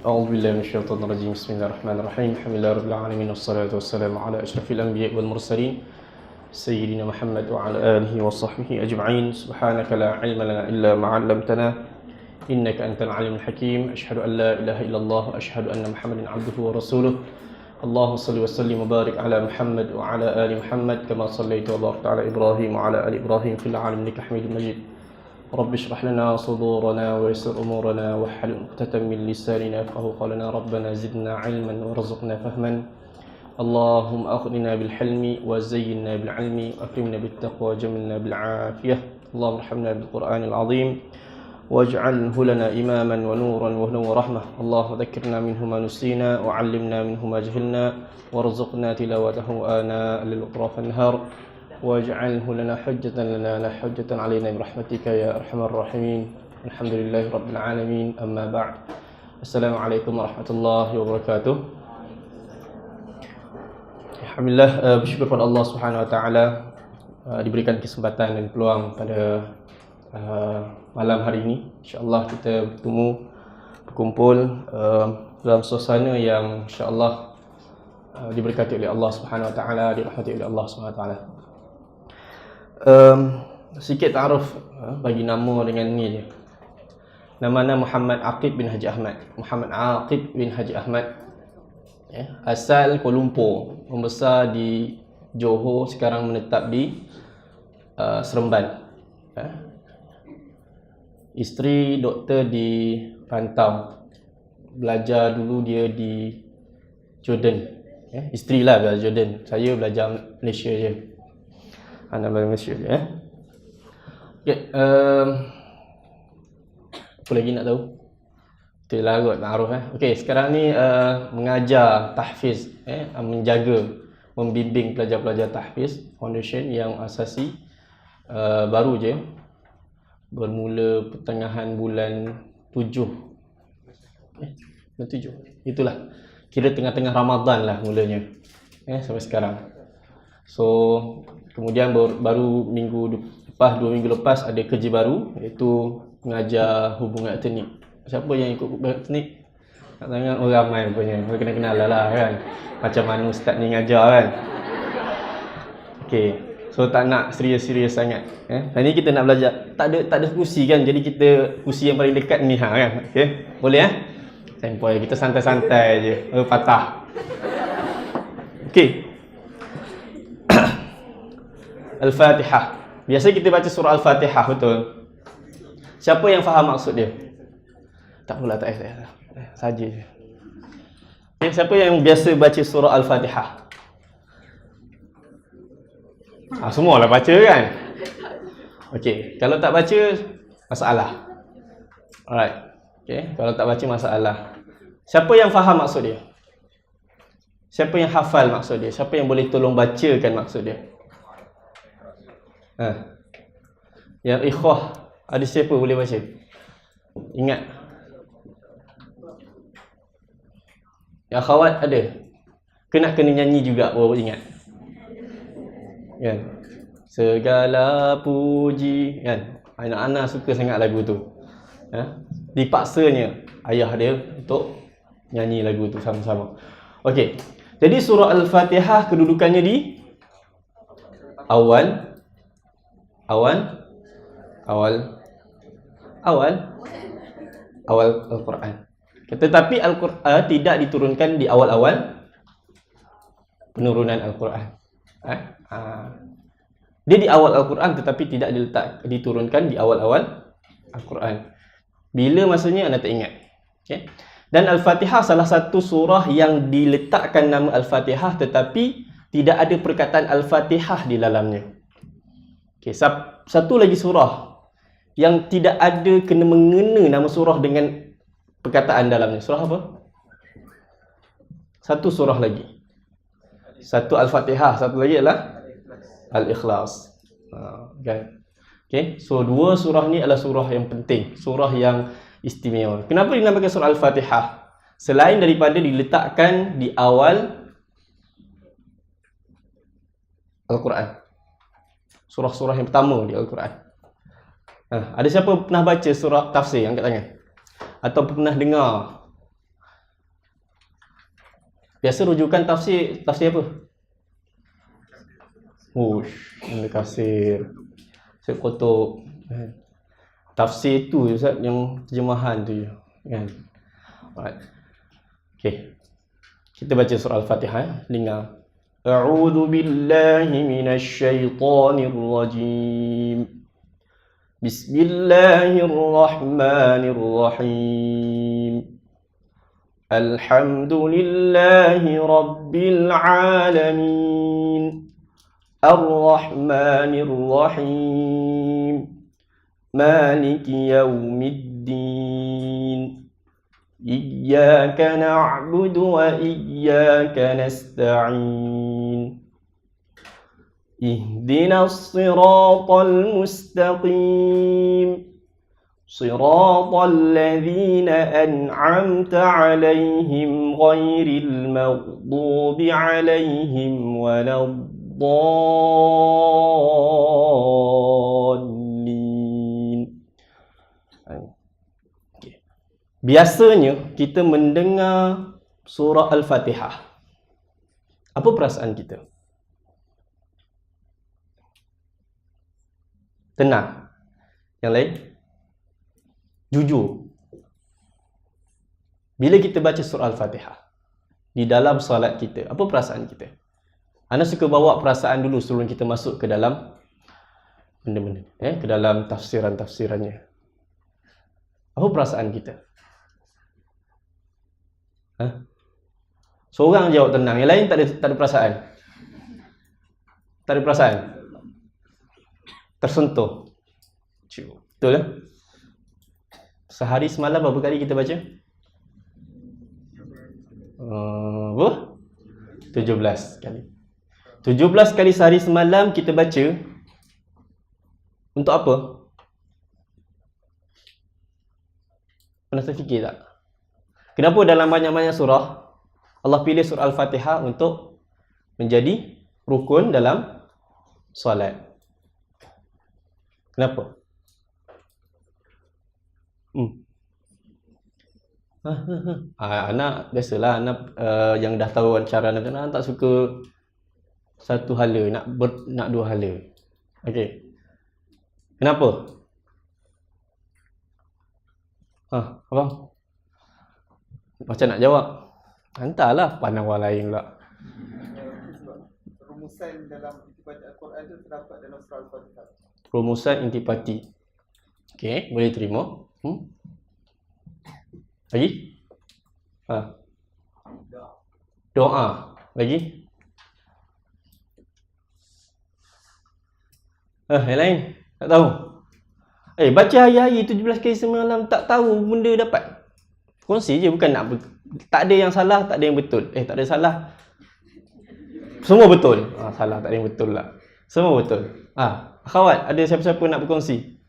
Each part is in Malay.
أعوذ بالله من الشيطان الرجيم بسم الله الرحمن الرحيم الحمد لله رب العالمين والصلاة والسلام على أشرف الأنبياء والمرسلين سيدنا محمد وعلى آله وصحبه أجمعين سبحانك لا علم لنا إلا ما علمتنا إنك أنت العليم الحكيم أشهد أن لا إله إلا الله وأشهد أن محمدا عبده ورسوله اللهم صل وسلم وبارك على محمد وعلى آل محمد كما صليت وباركت على إبراهيم وعلى آل إبراهيم في العالمين إنك حميد مجيد رب اشرح لنا صدورنا ويسر أمورنا واحلل عقدة من لساننا يفقهوا قولنا ربنا زدنا علما وارزقنا فهما اللهم أخذنا بالحلم وزينا بالعلم وأكرمنا بالتقوى وجملنا بالعافية اللهم ارحمنا بالقرآن العظيم واجعله لنا إماما ونورا وهدى ورحمة اللهم ذكرنا منه ما نسينا وعلمنا منه ما جهلنا وارزقنا تلاوته آناء الليل وأطراف النهار واجعله لنا حجة لنا لا حجة علينا برحمتك يا أرحم الراحمين الحمد لله رب العالمين أما بعد السلام عليكم ورحمة الله وبركاته. Alhamdulillah, bersyukur pada Allah Subhanahu Wa Taala diberikan kesempatan dan peluang pada malam hari ini. InsyaAllah kita berkumpul dalam suasana yang insyaAllah diberkati oleh Allah Subhanahu Wa Taala, dirahmati oleh Allah Subhanahu Wa Taala. Sikit ta'aruf bagi nama dengan ni je. Nama Muhammad Aqib bin Haji Ahmad. Muhammad Aqib bin Haji Ahmad, asal Kuala Lumpur, membesar di Johor, sekarang menetap di Seremban. Isteri doktor di Rantau, belajar dulu dia di Jordan. Isteri lah belajar Jordan, saya belajar Malaysia je. Anak belajar Malaysia je. Apa lagi nak tahu? Itulah kot ta'aruf. Okey, sekarang ni mengajar tahfiz, menjaga, membimbing pelajar-pelajar tahfiz foundation yang asasi baru je, bermula pertengahan bulan 7. Bulan 7. Itulah. Kira tengah-tengah Ramadan lah mulanya. Sampai sekarang. So, kemudian baru minggu lepas, 2 minggu lepas ada kerja baru, iaitu mengajar hubungan etnik. Siapa yang ikut hubungan etnik? Nak tanya ramai rupanya. Mereka kenal lah kan. Macam mana ustaz ni ngajar kan. Okey. So tak nak serius-serius sangat. Hari ni kita nak belajar. Tak ada kursi kan. Jadi kita kursi yang paling dekat ni kan. Okey. Boleh Sempoi kita santai-santai je. Patah. Okey. Al-Fatihah. Biasa kita baca surah Al-Fatihah, betul? Siapa yang faham maksud dia? Tak apalah, tak payah. Saja je. Okay, siapa yang biasa baca surah Al-Fatihah? Semualah baca kan? Okey, kalau tak baca, masalah. Alright. Okey, kalau tak baca, masalah. Siapa yang faham maksud dia? Siapa yang hafal maksud dia? Siapa yang boleh tolong bacakan maksud dia? Yang ikhwah, ada siapa boleh baca? Ingat? Yang akhwat ada? Kena nyanyi juga baru ingat. Kan? Segala puji, kan? Anak-anak suka sangat lagu tu. Dipaksanya ayah dia untuk nyanyi lagu tu sama-sama. Okey. Jadi surah Al-Fatihah kedudukannya di awal Al-Quran. Tetapi Al-Quran tidak diturunkan di awal-awal penurunan Al-Quran. Dia di awal Al-Quran tetapi tidak diturunkan di awal-awal Al-Quran. Bila masanya anda tak ingat. Okay? Dan Al-Fatihah salah satu surah yang diletakkan nama Al-Fatihah tetapi tidak ada perkataan Al-Fatihah di dalamnya. Okay, satu lagi surah yang tidak ada kena mengena nama surah dengan perkataan dalamnya. Surah apa? Satu surah lagi. Satu Al-Fatihah, satu lagi adalah Al-Ikhlas. Kan? Okay, so dua surah ni adalah surah yang penting, surah yang istimewa. Kenapa dinamakan surah Al-Fatihah? Selain daripada diletakkan di awal Al-Quran. Surah-surah yang pertama di Al-Quran. Ada siapa pernah baca surah tafsir? Angkat tangan. Atau pernah dengar Biasa rujukan tafsir apa? Ibn Katsir, Syekh Qutb. Tafsir tu Ustaz, yang terjemahan tu je, kan? Alright. Okay. Kita baca surah Al-Fatihah, dengar. A'udzu billahi minasy syaithanir rajim. Bismillahirrahmanirrahim. Alhamdulillahi rabbil alamin. Ar-Rahmanir Rahim. Maliki yaumiddin. Iyyaka na'budu wa iyyaka nasta'in. Ihdinas siratal mustaqim. Siratal ladzina an'amta 'alaihim ghairil maghdubi 'alaihim waladdallin. Biasanya kita mendengar surah Al-Fatihah, apa perasaan kita? Tenang. Yang lain? Jujur. Bila kita baca surah Al-Fatihah di dalam solat kita, apa perasaan kita? Ana suka bawa perasaan dulu sebelum kita masuk ke dalam benda-benda, ke dalam tafsiran-tafsirannya. Apa perasaan kita? Seorang jawab tenang, yang lain tak ada perasaan. Tak ada perasaan. Tersentuh. Betul lah? Sehari semalam berapa kali kita baca? 17 kali. 17 kali sehari semalam kita baca. Untuk apa? Pernah terfikir tak? Kenapa dalam banyak-banyak surah Allah pilih surah Al-Fatihah untuk menjadi rukun dalam solat? Kenapa? Anak biasalah, anak yang dah tahu cara anak tak suka satu hala, nak dua hala. Okey. Kenapa? Abang macam nak jawab? Hantarlah pandang orang lain pula. Rumusan dalam intipati Al-Quran itu terdapat dalam surah Al-Fatihah. Rumusan intipati. Okey, boleh terima. Lagi? Doa. Lagi? Yang lain? Tak tahu? Baca hari-hari 17 kali semalam tak tahu benda dapat. Kongsi je, bukan nak tak ada yang salah, tak ada yang betul. Tak ada salah. Semua betul. Salah, tak ada yang betul lah. Semua betul. Akhwat, ada siapa-siapa nak berkongsi?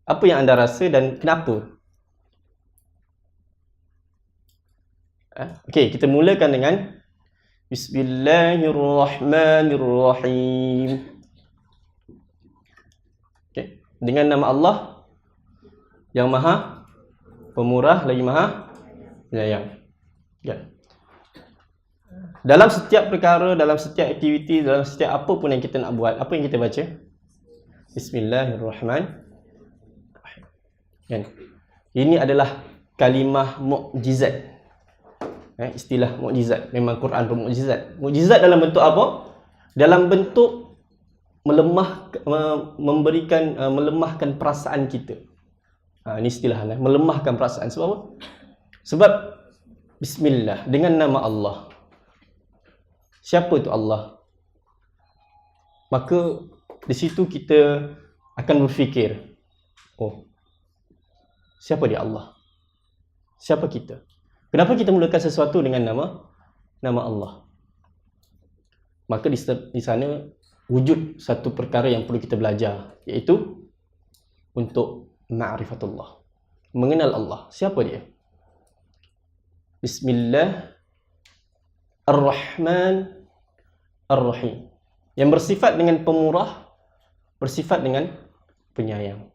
Apa yang anda rasa dan kenapa? Okey, kita mulakan dengan Bismillahirrahmanirrahim. Okey, dengan nama Allah yang Maha Pemurah lagi Maha Penyayang. Ya. Dalam setiap perkara, dalam setiap aktiviti, dalam setiap apa pun yang kita nak buat, apa yang kita baca? Bismillahirrahmanirrahim. Kan? Ini adalah kalimah mukjizat. Istilah mukjizat. Memang Quran bermukjizat. Mukjizat dalam bentuk apa? Dalam bentuk melemahkan perasaan kita. Ini istilah melemahkan perasaan. Sebab apa? Sebab Bismillah, dengan nama Allah. Siapa itu Allah? Maka di situ kita akan berfikir, siapa dia Allah? Siapa kita? Kenapa kita mulakan sesuatu dengan nama Allah? Maka di sana wujud satu perkara yang perlu kita belajar, iaitu untuk ma'rifatullah, mengenal Allah. Siapa dia? Bismillah Ar-Rahman Ar-Rahim, yang bersifat dengan pemurah, bersifat dengan penyayang.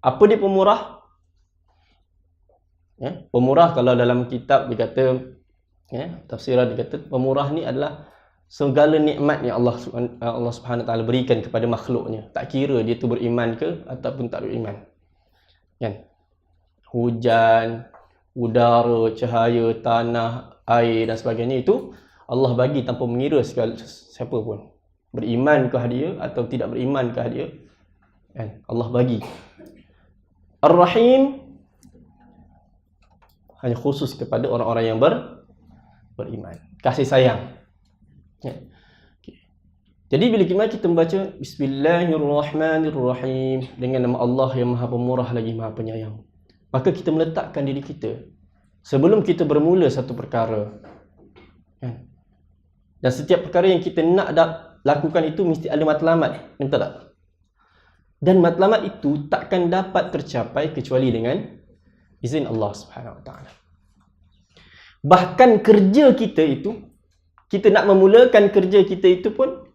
Apa dia pemurah? Pemurah, kalau dalam kitab dia kata, tafsirah dia kata pemurah ni adalah segala nikmat yang Allah Subhanahu Wa Taala berikan kepada makhluknya. Tak kira dia tu beriman ke ataupun tak beriman. Kan? Hujan, udara, cahaya, tanah, air dan sebagainya itu Allah bagi tanpa mengira siapa pun. Berimankah dia atau tidak berimankah dia? Kan? Allah bagi. Ar-Rahim hanya khusus kepada orang-orang yang beriman. Kasih sayang. Okay. Jadi bila kita membaca Bismillahirrahmanirrahim dengan nama Allah yang Maha Pemurah lagi Maha Penyayang, maka kita meletakkan diri kita sebelum kita bermula satu perkara. Kan? Dan setiap perkara yang kita nak lakukan itu mesti ada matlamat. Betul tak? Dan matlamat itu takkan dapat tercapai kecuali dengan izin Allah Subhanahu Wa Taala. Bahkan kerja kita itu, kita nak memulakan kerja kita itu pun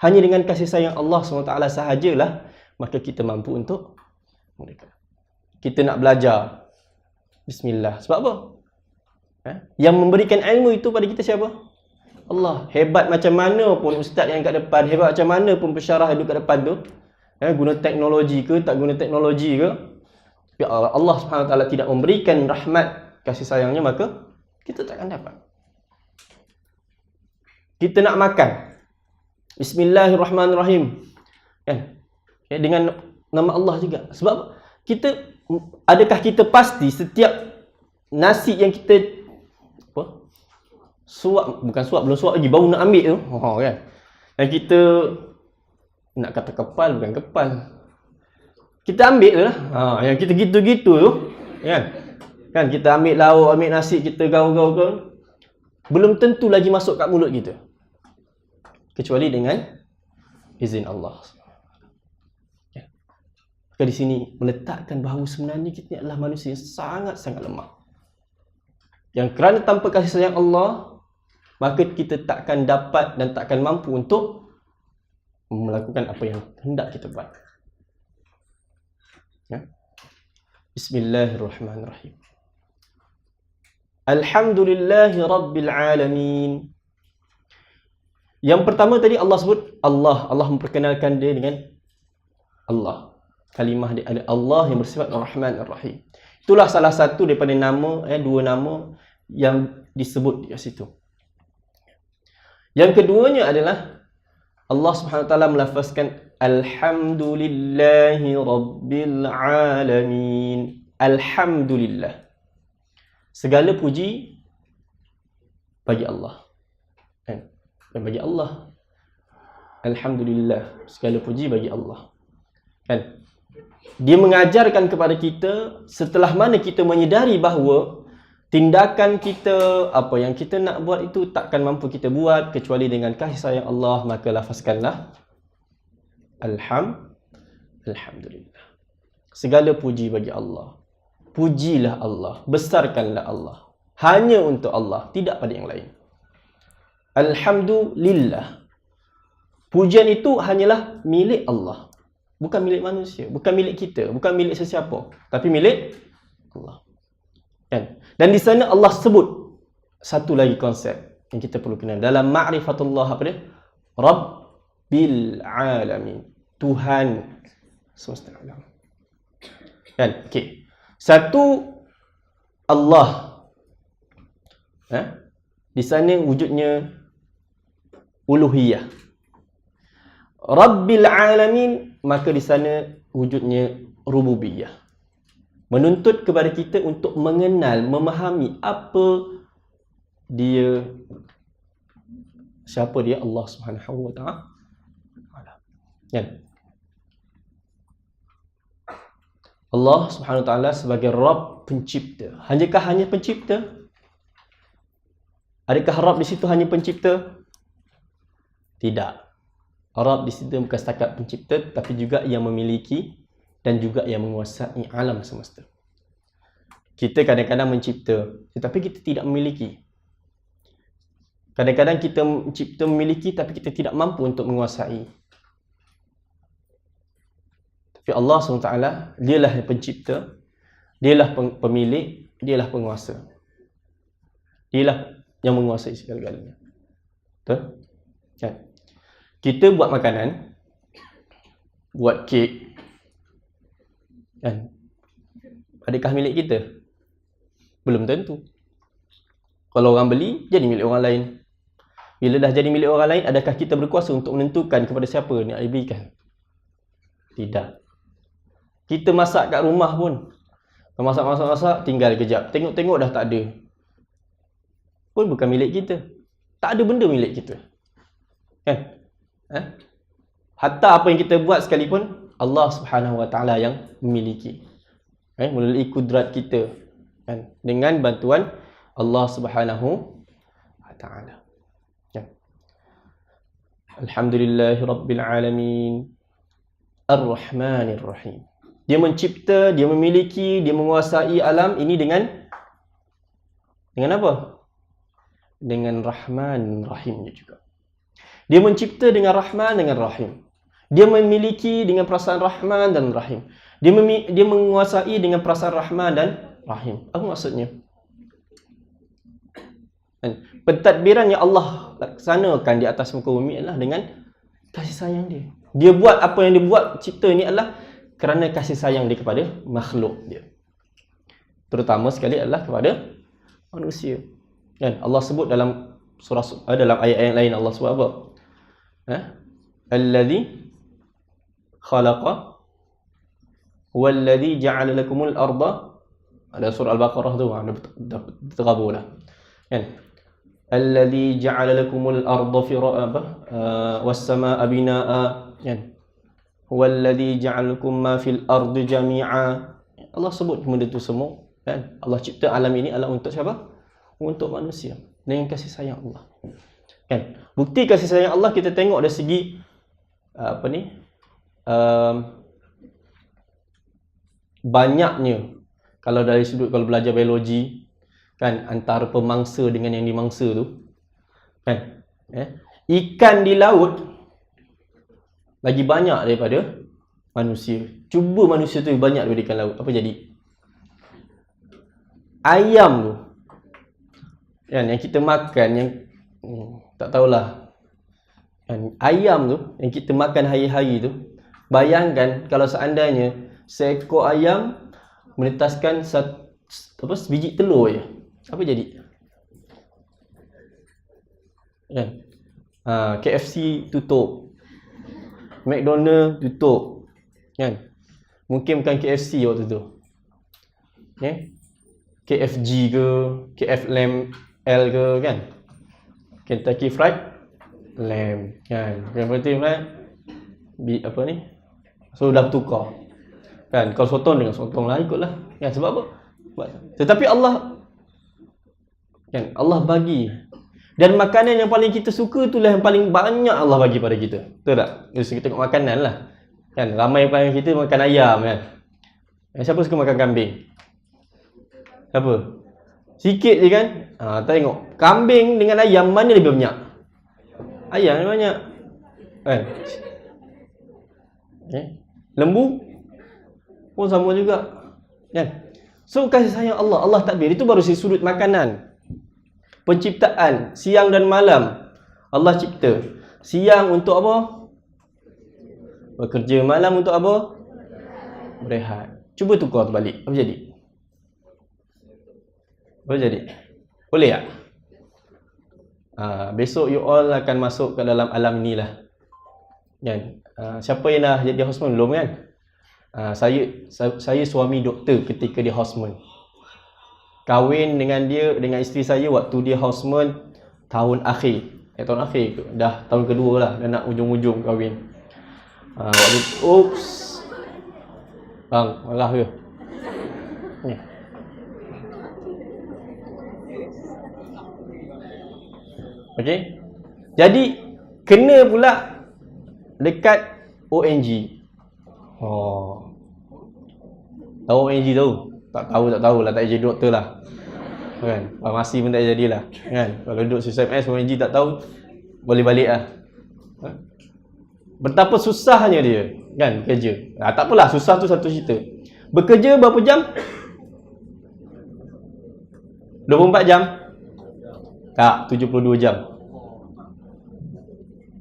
hanya dengan kasih sayang Allah SWT sahajalah, maka kita mampu untuk mulakan. Kita nak belajar, Bismillah. Sebab apa? Yang memberikan ilmu itu pada kita siapa? Allah. Hebat macam mana pun ustaz yang kat depan, hebat macam mana pun pensyarah yang duduk kat depan tu, guna teknologi ke, tak guna teknologi ke, tapi Allah SWT tidak memberikan rahmat kasih sayangnya, maka kita takkan dapat. Kita nak makan, Bismillahirrahmanirrahim, kan? Dengan nama Allah juga. sebab adakah kita pasti setiap nasi yang kita belum suap lagi, baru nak ambil tu, kan? Yang kita nak kata kepal, bukan kepal, kita ambil tu lah. Yang kita gitu-gitu tu, kan kita ambil lauk, ambil nasi, kita gaul-gaul, belum tentu lagi masuk kat mulut kita kecuali dengan izin Allah. Maka di sini meletakkan bahawa sebenarnya kita ni adalah manusia yang sangat-sangat lemah, yang kerana tanpa kasih sayang Allah, maka kita takkan dapat dan takkan mampu untuk melakukan apa yang hendak kita buat. Bismillahirrahmanirrahim. Alhamdulillahi Rabbil Alamin. Yang pertama tadi Allah sebut Allah memperkenalkan dia dengan Allah. Kalimah dia ada Allah yang bersifat Ar-Rahman Ar-Rahim. Itulah salah satu daripada nama, dua nama yang disebut di situ. Yang keduanya adalah Allah Subhanahu Wa Taala melafazkan Alhamdulillahi Rabbil Alamin. Alhamdulillah. Segala puji bagi Allah. Dan bagi Allah. Alhamdulillah. Segala puji bagi Allah. Kan? Dia mengajarkan kepada kita setelah mana kita menyedari bahawa tindakan kita, apa yang kita nak buat itu takkan mampu kita buat kecuali dengan kasih sayang Allah, maka lafazkanlah Alhamdulillah. Segala puji bagi Allah. Pujilah Allah, besarkanlah Allah. Hanya untuk Allah, tidak pada yang lain. Alhamdulillah. Pujian itu hanyalah milik Allah. Bukan milik manusia, bukan milik kita, bukan milik sesiapa, tapi milik Allah. Kan? Dan di sana Allah sebut satu lagi konsep yang kita perlu kenal dalam ma'rifatullah, apa dia? Rabbil Alamin. Tuhan semesta alam. Kan? Okey. Satu Allah. Di sana wujudnya uluhiyah. Rabbil Alamin, maka di sana wujudnya rububiyah. Menuntut kepada kita untuk mengenal, memahami apa dia, siapa dia Allah Subhanahu Wa Taala. Kan? Allah Subhanahu Wa Taala sebagai Rabb, pencipta. Hanyakah hanya pencipta? Adakah Rabb di situ hanya pencipta? Tidak. Rabb di situ bukan setakat pencipta, tapi juga yang memiliki dan juga yang menguasai alam semesta. Kita kadang-kadang mencipta, tetapi kita tidak memiliki. Kadang-kadang kita mencipta, memiliki, tapi kita tidak mampu untuk menguasai. Tapi Allah SWT, dialah yang pencipta, dialah pemilik, Dialah penguasa. Dialah yang menguasai segala-galanya. Betul? Kan? Kita buat makanan, buat kek, kan? Adakah milik kita? Belum tentu. Kalau orang beli, jadi milik orang lain. Bila dah jadi milik orang lain, adakah kita berkuasa untuk menentukan kepada siapa nak diberikan? Tidak. Kita masak kat rumah pun, masak, tinggal kejap. Tengok-tengok dah tak ada. Pun bukan milik kita. Tak ada benda milik kita. Kan? Hatta apa yang kita buat sekalipun, Allah Subhanahu Wa Taala yang memiliki. Melalui kudrat kita. Kan? Dengan bantuan Allah Subhanahu Wa Taala. Kan? Alhamdulillahi Rabbil Alamin. Ar-Rahmanir Rahim. Dia mencipta, dia memiliki, dia menguasai alam ini dengan apa? Dengan Rahman Rahimnya juga. Dia mencipta dengan Rahman dengan Rahim. Dia memiliki dengan perasaan Rahman dan Rahim. Dia menguasai dengan perasaan Rahman dan Rahim. Apa maksudnya? Pentadbiran yang Allah laksanakan di atas muka bumi adalah dengan kasih sayang dia. Dia buat apa yang dia buat, cipta ini adalah kerana kasih sayang dia kepada makhluk dia. Terutama sekali adalah kepada manusia. Kan? Allah sebut dalam dalam ayat-ayat lain, Allah sebut apa? Alladhi khalaqa walladhi ja'ala lakumul arda. Ada surah Al-Baqarah tu, dah terabur dah. Kan? Alladhi ja'ala lakumul arda was samaa'a binaa'a. Kan? Walladhi ja'alakum ma fil ardi jami'a. Allah sebut benda tu semua, kan? Allah cipta alam ini adalah untuk siapa? Untuk manusia. Dengan kasih sayang Allah. Kan? Bukti kasih sayang Allah kita tengok dari segi banyaknya. Kalau dari sudut kalau belajar biologi, kan, antara pemangsa dengan yang dimangsa tu, kan, ikan di laut lagi banyak daripada manusia. Cuba manusia tu banyak daripada ikan laut, apa jadi? Ayam tu, kan, yang kita makan, yang tak tahulah, kan, ayam tu yang kita makan hari-hari tu, bayangkan kalau seandainya seekor ayam menetaskan sebiji telur je, apa jadi? Kan? KFC tutup, McDonald tutup, kan? Mungkin bukan KFC waktu tu, KFG ke, KFLam L ke, kan? Kentucky Fried Lamb, kan? Berarti apa ni? So dah tukar, kan? Kalau sotong dengan sotong lah ikutlah, kan? Sebab apa? Tetapi Allah, kan, Allah bagi. Dan makanan yang paling kita suka itulah yang paling banyak Allah bagi pada kita. Betul tak? Jadi kita tengok makanan lah, kan? Ramai paling kita makan ayam, kan? Siapa suka makan kambing? Siapa? Sikit je, kan? Tengok kambing dengan ayam mana lebih banyak? Ayam lebih banyak, kan? Lembu pun sama juga, kan? So kasih sayang Allah, Allah takbir. Itu baru sudut makanan. Penciptaan siang dan malam Allah cipta. Siang untuk apa? Bekerja. Malam untuk apa? Berehat. Cuba tukar terbalik, apa jadi? Apa jadi? Boleh tak? Besok you all akan masuk ke dalam alam inilah, kan? Siapa yang dah jadi houseman belum, kan? Saya suami doktor ketika dia houseman. Kahwin dengan dia, dengan isteri saya waktu dia houseman tahun akhir. Tahun akhir, dah tahun kedua lah, dah nak ujung-ujung kahwin. Waktu oops. Bang, marah ke? Ni. Okey. Jadi kena pula dekat ONG. Tahu ONG tahu? Tak tahulah, tak jadi doktor lah, kan? Farmasi pun tak jadilah, kan? Kalau duduk CSMS ONG tak tahu, boleh balik lah. Betapa susahnya dia, kan, bekerja. Tak apalah, susah tu satu cerita. Bekerja berapa jam? 24 jam? Tak, 72 jam.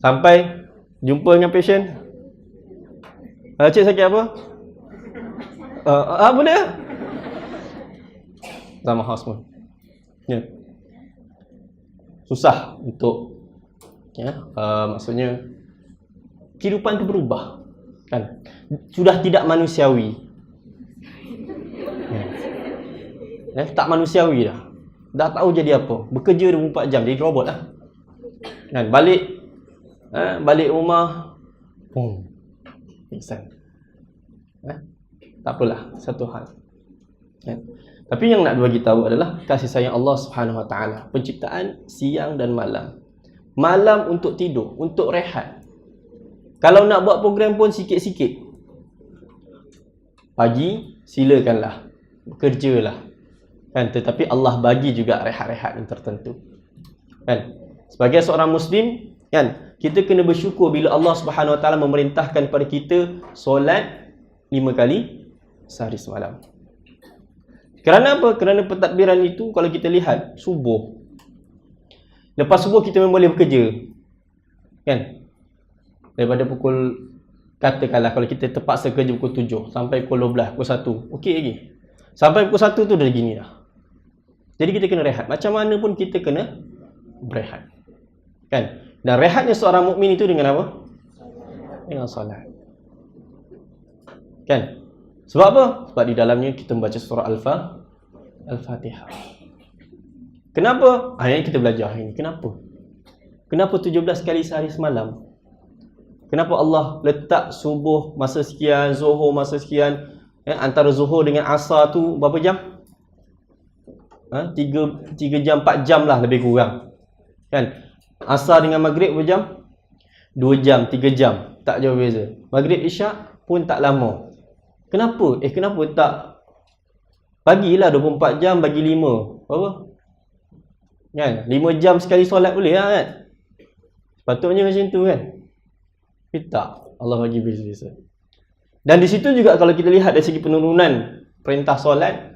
Sampai jumpa dengan pasien. Cik sakit apa? Apa dia? Sama house pun. Ya. Susah untuk maksudnya kehidupan itu berubah. Kan? Sudah tidak manusiawi. Tak manusiawi dah. Dah tahu jadi apa. Bekerja 24 jam jadi robot lah. Kan? Balik rumah, pingsan. Tak apalah, satu hal. Tapi yang nak bagi tahu adalah kasih sayang Allah Subhanahu Wa Taala. Penciptaan siang dan malam. Malam untuk tidur, untuk rehat. Kalau nak buat program pun sikit-sikit. Pagi silakanlah, bekerjalah. Kan, tetapi Allah bagi juga rehat-rehat yang tertentu. Kan? Sebagai seorang Muslim, kan, kita kena bersyukur bila Allah Subhanahu Wa Taala memerintahkan kepada kita solat 5 kali sehari semalam. Kerana apa? Kerana pentadbiran itu kalau kita lihat subuh. Lepas subuh kita memang boleh bekerja. Kan? Daripada pukul, katakanlah kalau kita terpaksa kerja pukul 7 sampai pukul 12, pukul 1. Okey lagi. Sampai pukul 1 tu dah gini dah. Jadi kita kena rehat. Macam mana pun kita kena berehat. Kan? Dan rehatnya seorang mukmin itu dengan apa? Dengan solat. Kan? Sebab apa? Sebab di dalamnya kita membaca surah Al-Fatihah. Kenapa? Yang kita belajar hari ini. Kenapa? Kenapa 17 kali sehari semalam? Kenapa Allah letak subuh masa sekian, zuhur masa sekian? Antara zuhur dengan asar tu berapa jam? 3 jam, 4 jam lah lebih kurang. Kan? Asar dengan maghrib berapa jam? 2 jam, 3 jam. Tak jauh beza. Maghrib isyak pun tak lama. Kenapa? Kenapa tak bagilah 24 jam bagi 5? Berapa? Kan? 5 jam sekali solat boleh lah kan? Sepatutnya macam tu kan? Tapi tak. Allah bagi beza-beza. Dan di situ juga kalau kita lihat dari segi penurunan perintah solat,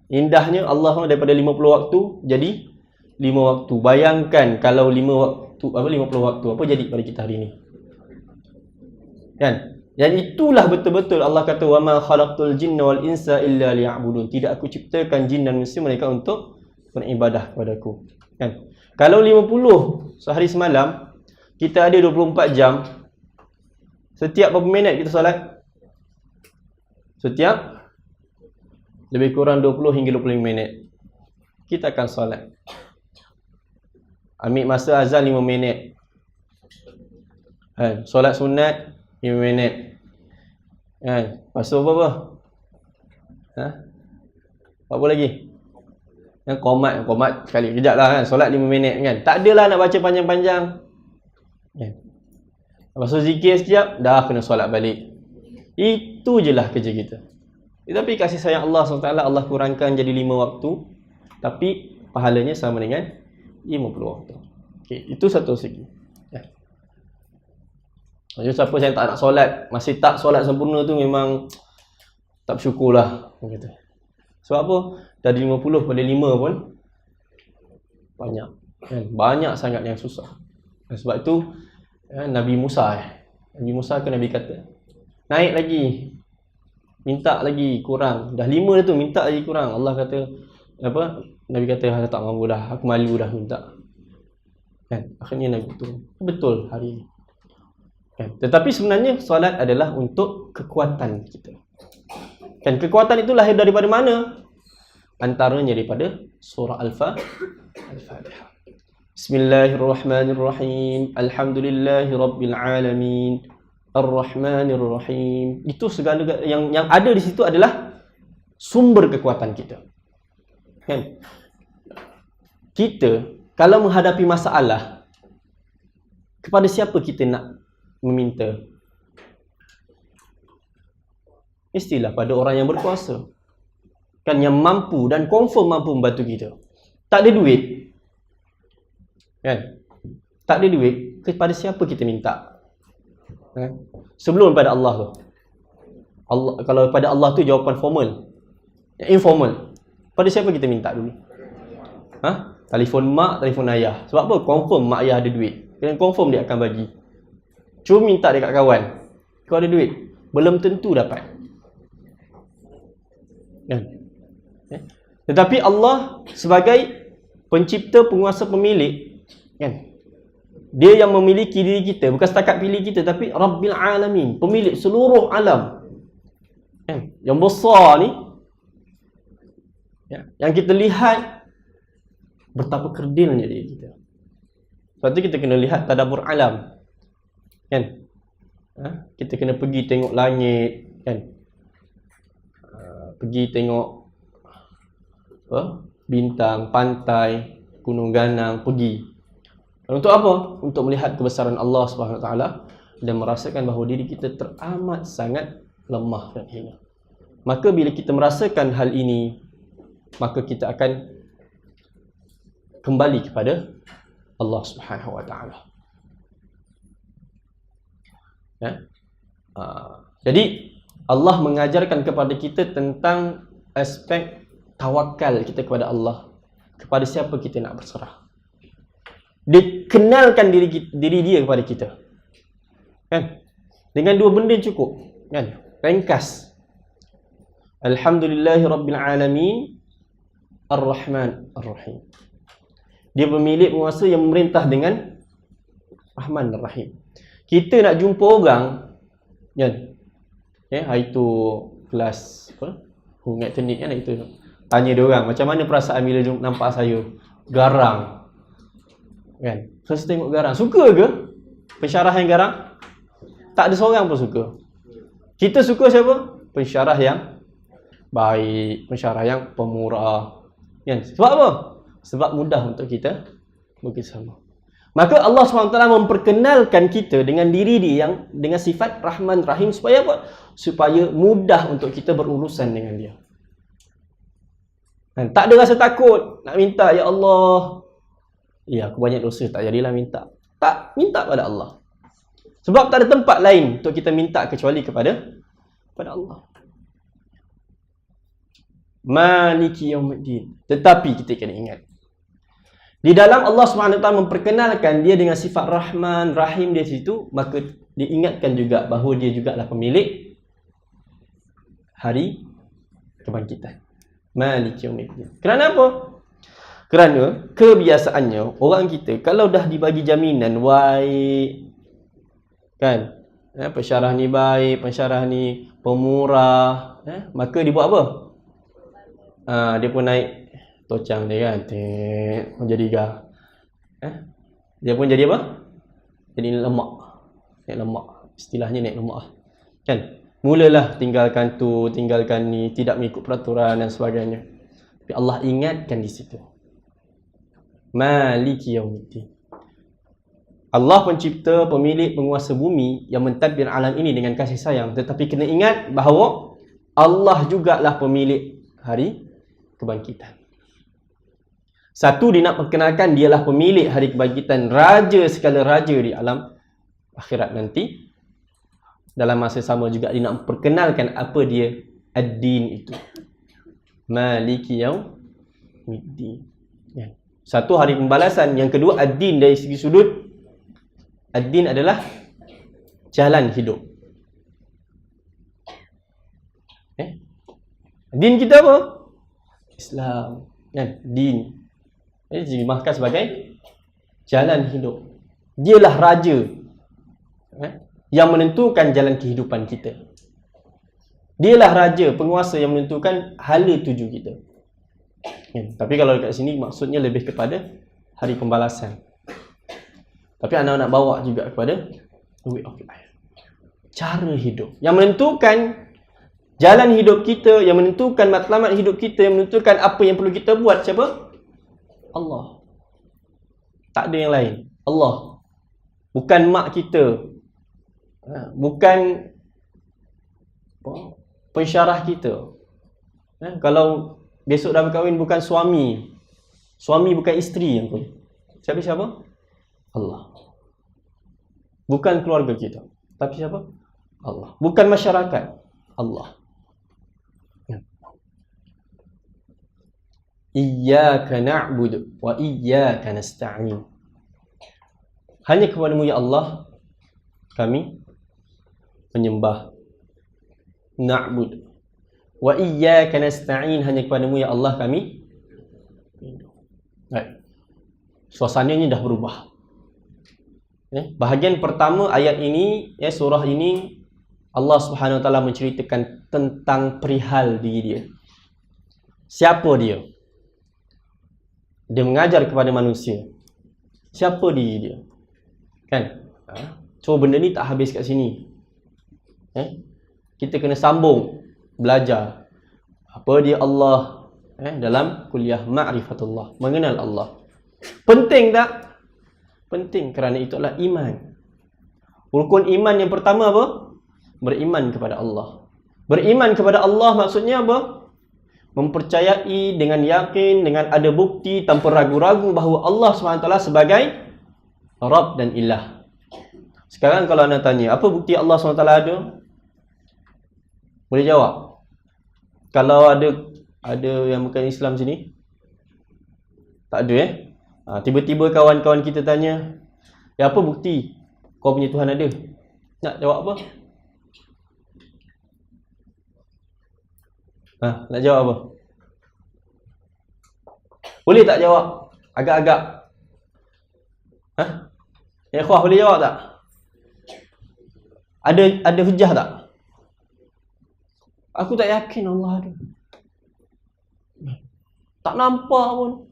indahnya Allah daripada 50 waktu jadi 5 waktu. Bayangkan kalau 50 waktu apa jadi pada kita hari ini? Kan? Dan itulah betul-betul Allah kata wa ma khalaqtul jinna wal insa illa liya'budun. Tidak aku ciptakan jin dan manusia mereka untuk beribadah kepada-Ku. Kan? Kalau 50 sehari semalam, kita ada 24 jam. Setiap berapa minit kita solat? Setiap lebih kurang 20 hingga 25 minit. Kita akan solat. Ambil masa azan 5 minit. Solat sunat 5 minit. Lepas tu apa? Apa lagi? Qomat sekali kejap lah kan. Solat 5 minit kan. Tak adalah nak baca panjang-panjang. Lepas tu zikir sekejap, dah kena solat balik. Itu je lah kerja kita. Tapi kasih sayang Allah SWT, Allah kurangkan jadi 5 waktu. Tapi pahalanya sama dengan 50 waktu. Okay, itu satu segi. Jadi siapa yang tak nak solat, masih tak solat sempurna tu memang tak bersyukur lah. Sebab apa? Dari 50 pada 5 pun banyak. Banyak sangat yang susah. Sebab itu Nabi Musa ke Nabi kata, naik lagi, minta lagi kurang. Dah 5 dah tu, minta lagi kurang. Allah kata apa? Nabi kata tak mampu dah, aku malu dah minta. Kan? Akhirnya Nabi betul hari ini. Kan? Tetapi sebenarnya solat adalah untuk kekuatan kita. Kan kekuatan itu lahir daripada mana? Antaranya daripada surah Al-Fatihah. Bismillahirrahmanirrahim. Alhamdulillahirabbil alamin. Ar-Rahmanir-Rahim. Itu segala yang ada di situ adalah sumber kekuatan kita. Kan? Kita kalau menghadapi masalah, kepada siapa kita nak meminta? Mestilah pada orang yang berkuasa. Kan yang mampu dan confirm mampu membantu kita. Tak ada duit. Kan? Tak ada duit, kepada siapa kita minta? Sebelum pada Allah tu. Allah, kalau pada Allah tu jawapan formal. Informal. Pada siapa kita minta dulu? Telefon mak, telefon ayah. Sebab apa? Confirm mak ayah ada duit. Kena confirm dia akan bagi. Cuma minta dekat kawan. Kau ada duit? Belum tentu dapat. Kan? Tetapi Allah sebagai pencipta, penguasa, pemilik, kan? Dia yang memiliki diri kita, bukan setakat pilih kita, tapi Rabbil Alamin, pemilik seluruh alam. Kan? Yang besar ni, ya, yang kita lihat betapa kerdilnya diri kita. Sebab tu kita kena lihat tadabbur alam. Kan? Kita kena pergi tengok langit, kan? Pergi tengok bintang, pantai, gunung ganang, pergi. Untuk apa? Untuk melihat kebesaran Allah Subhanahu Wa Taala dan merasakan bahawa diri kita teramat sangat lemah dan hina. Maka bila kita merasakan hal ini, maka kita akan kembali kepada Allah Subhanahu Wa Taala. Ya? Jadi Allah mengajarkan kepada kita tentang aspek tawakal kita kepada Allah. Kepada siapa kita nak berserah. Dia kenalkan diri dia kepada kita. Kan? Dengan dua benda cukup. Kan? Ringkas. Alhamdulillahi Rabbil Alamin Ar-Rahman Ar-Rahim. Dia pemilik penguasa yang memerintah dengan Rahman Ar-Rahim. Kita nak jumpa orang, kan? Hari tu kelas Hungat teknik kan itu. Tanya dia orang, macam mana perasaan bila nampak saya? Garang. Kan? Saya tengok garang. Suka ke pensyarah yang garang? Tak ada seorang pun suka. Kita suka siapa? Pensyarah yang baik, pensyarah yang pemurah. Kan? Sebab apa? Sebab mudah untuk kita bekerjasama. Maka Allah SWT memperkenalkan kita dengan diri dia yang dengan sifat Rahman Rahim supaya apa? Supaya mudah untuk kita berurusan dengan dia. Dan tak ada rasa takut nak minta, ya Allah, ya aku banyak dosa, tak jadilah minta. Tak, minta pada Allah. Sebab tak ada tempat lain untuk kita minta kecuali kepada Allah. Maliki yaumiddin. Tetapi kita kena ingat, di dalam Allah SWT memperkenalkan dia dengan sifat Rahman, Rahim di situ, maka diingatkan juga bahawa dia jugalah pemilik hari kebangkitan. Maliki yaumiddin. Kerana apa? Kerana kebiasaannya orang kita kalau dah dibagi jaminan baik, kan? Pensyarah ni baik, pensyarah ni pemurah, maka dia buat apa? Dia pun naik tocang dia kan, menjadi gah. Dia pun jadi apa? Jadi lemak. Naik lemak. Istilahnya naik lemak. Kan? Mulalah tinggalkan tu, tinggalkan ni, tidak mengikut peraturan dan sebagainya. Tapi Allah ingatkan di situ. Maliki yaumiddin. Allah pencipta, pemilik, penguasa bumi yang mentadbir alam ini dengan kasih sayang. Tetapi kena ingat bahawa Allah jugalah pemilik hari kebangkitan. Satu, dia nak perkenalkan dialah pemilik hari kebangkitan, raja segala raja di alam akhirat nanti. Dalam masa sama juga dia nak perkenalkan apa dia ad-din itu. Maliki yaumiddin. Ya. Satu, hari pembalasan. Yang kedua, ad-din dari segi sudut. Ad-din adalah jalan hidup. Din kita apa? Islam. Kan? Din. Jadi dimaksudkan sebagai jalan hidup. Dialah raja yang menentukan jalan kehidupan kita. Dialah raja, penguasa yang menentukan hala tuju kita. Tapi kalau dekat sini maksudnya lebih kepada hari pembalasan. Tapi anak nak bawa juga kepada way of life, cara hidup yang menentukan jalan hidup kita, yang menentukan matlamat hidup kita, yang menentukan apa yang perlu kita buat. Siapa? Allah. Tak ada yang lain. Allah. Bukan mak kita, bukan pensyarah kita. Kalau besok dah berkahwin, bukan suami. Suami bukan isteri yang pun. Siapa? Allah. Bukan keluarga kita. Tapi siapa? Allah. Bukan masyarakat. Allah. Iyyaka na'budu wa iyyaka nasta'in. Hanya kepadamu ya Allah kami menyembah. Na'bud. Wa iyyaka nasta'in, hanya kepadamu ya Allah kami. Baik. Suasananya dah berubah. Bahagian pertama ayat ini, surah ini, Allah Subhanahu Wa Taala menceritakan tentang perihal diri dia. Siapa dia? Dia mengajar kepada manusia. Siapa diri dia? Kan? Cuma benda ni tak habis kat sini. Kita kena sambung belajar apa dia Allah dalam kuliah Ma'rifatullah, mengenal Allah. Penting tak? Penting, kerana itu adalah iman. Rukun iman yang pertama apa? Beriman kepada Allah. Beriman kepada Allah maksudnya apa? Mempercayai dengan yakin, dengan ada bukti, tanpa ragu-ragu bahawa Allah SWT sebagai Rabb dan Ilah. Sekarang kalau anda tanya, apa bukti Allah SWT ada? Boleh jawab? Kalau ada yang bukan Islam sini? Tak ada tiba-tiba kawan-kawan kita tanya, apa bukti kau punya Tuhan ada? Nak jawab apa? Nak jawab apa? Boleh tak jawab? Agak-agak. Ya ikhwah, boleh jawab tak? Ada hujah tak? Aku tak yakin Allah ada. Tak nampak pun.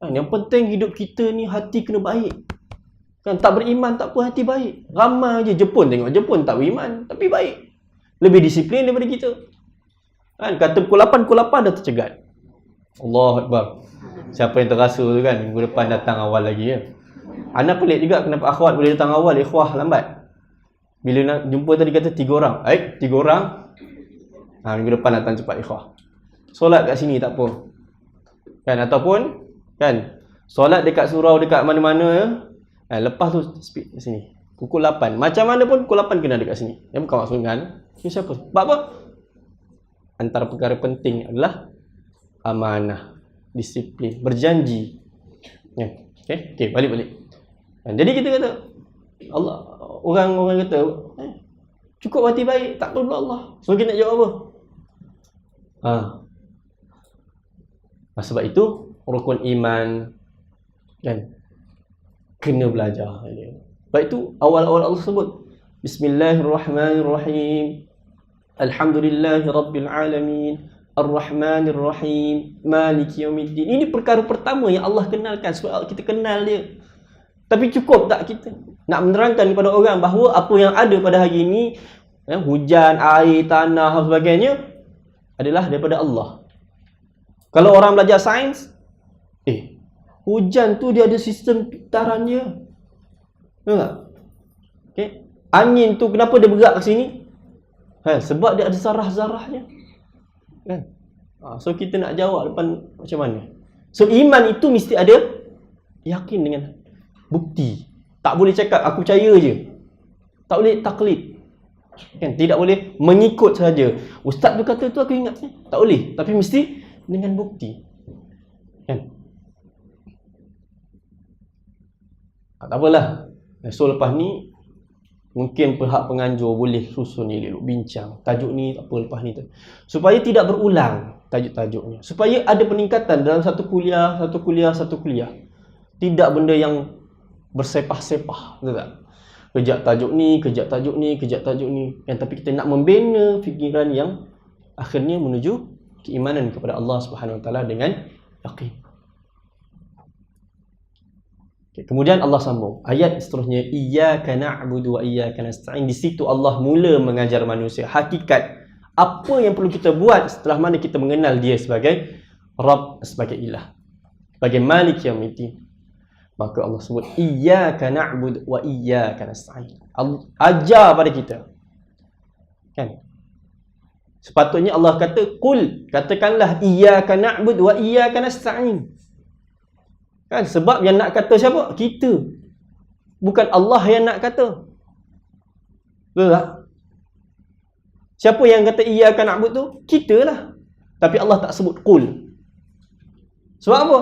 Yang penting hidup kita ni hati kena baik. Kan tak beriman tak apa, hati baik. Ramai je Jepun, tengok Jepun tak beriman tapi baik. Lebih disiplin daripada kita. Kan kata pukul 8 dah tercegat. Allahu Akbar. Siapa yang terasa tu kan, minggu depan datang awal lagi ya. Ana pelik juga kenapa akhwat boleh datang awal, ikhwah lambat. Bila nak jumpa tadi kata 3 orang. 3 orang. Minggu depan datang cepat ikhwah. Solat kat sini tak apa. Kan ataupun kan solat dekat surau dekat mana-mana lepas tu speed kat sini. Pukul 8. Macam mana pun pukul 8 kena dekat sini. Yang bukan maksud kan. Ni siapa? Sebab apa? Antara perkara penting adalah amanah, disiplin, berjanji. Okey, balik. Jadi kita kata Allah, orang kata cukup hati baik, tak perlu Allah. So kita nak jawab apa? Sebab itu rukun iman kan kena belajar. Sebab itu awal-awal Allah sebut Bismillahirrahmanirrahim, Alhamdulillahirabbil alamin, Ar-Rahmanir-Rahim, Maliki Yaumiddin. Ini perkara pertama yang Allah kenalkan supaya kita kenal dia. Tapi cukup tak kita nak menerangkan kepada orang bahawa apa yang ada pada hari ini, hujan, air, tanah dan sebagainya adalah daripada Allah. Kalau orang belajar sains, hujan tu dia ada sistem putaran dia. Tahu tak? Okay. Angin tu kenapa dia bergerak ke sini? Sebab dia ada zarah-zarahnya. Kan? So kita nak jawab depan macam mana? So iman itu mesti ada yakin dengan bukti. Tak boleh cakap aku percaya je. Tak boleh taklid. Kan? Tidak boleh mengikut saja. Ustaz tu kata tu aku ingat. Tak boleh. Tapi mesti dengan bukti. Kan? Tak apalah. So lepas ni mungkin pihak penganjur boleh susun ni elok bincang. Tajuk ni tak apa lepas ni tu. Supaya tidak berulang tajuk-tajuknya. Supaya ada peningkatan dalam satu kuliah. Tidak benda yang bersepah-sepah, betul tak? Kejap tajuk ni. Yang tapi kita nak membina fikiran yang akhirnya menuju keimanan kepada Allah Subhanahu Wa Taala dengan yakin. Kemudian Allah sambung ayat seterusnya, Iyyaka na'budu wa iyyaka nasta'in. Di situ Allah mula mengajar manusia hakikat apa yang perlu kita buat setelah mana kita mengenal dia sebagai Rabb, sebagai Ilah, sebagai Malik Yaumiddin. Maka Allah sebut Iyyaka na'budu wa iyyaka nasta'in. Ajar pada kita. Kan? Sepatutnya Allah kata qul, katakanlah Iyyaka na'budu wa iyyaka nasta'in. Kan? Sebab yang nak kata siapa? Kita. Bukan Allah yang nak kata. Betul tak? Siapa yang kata iyyaka na'budu tu? Kita lah. Tapi Allah tak sebut qul. Sebab apa?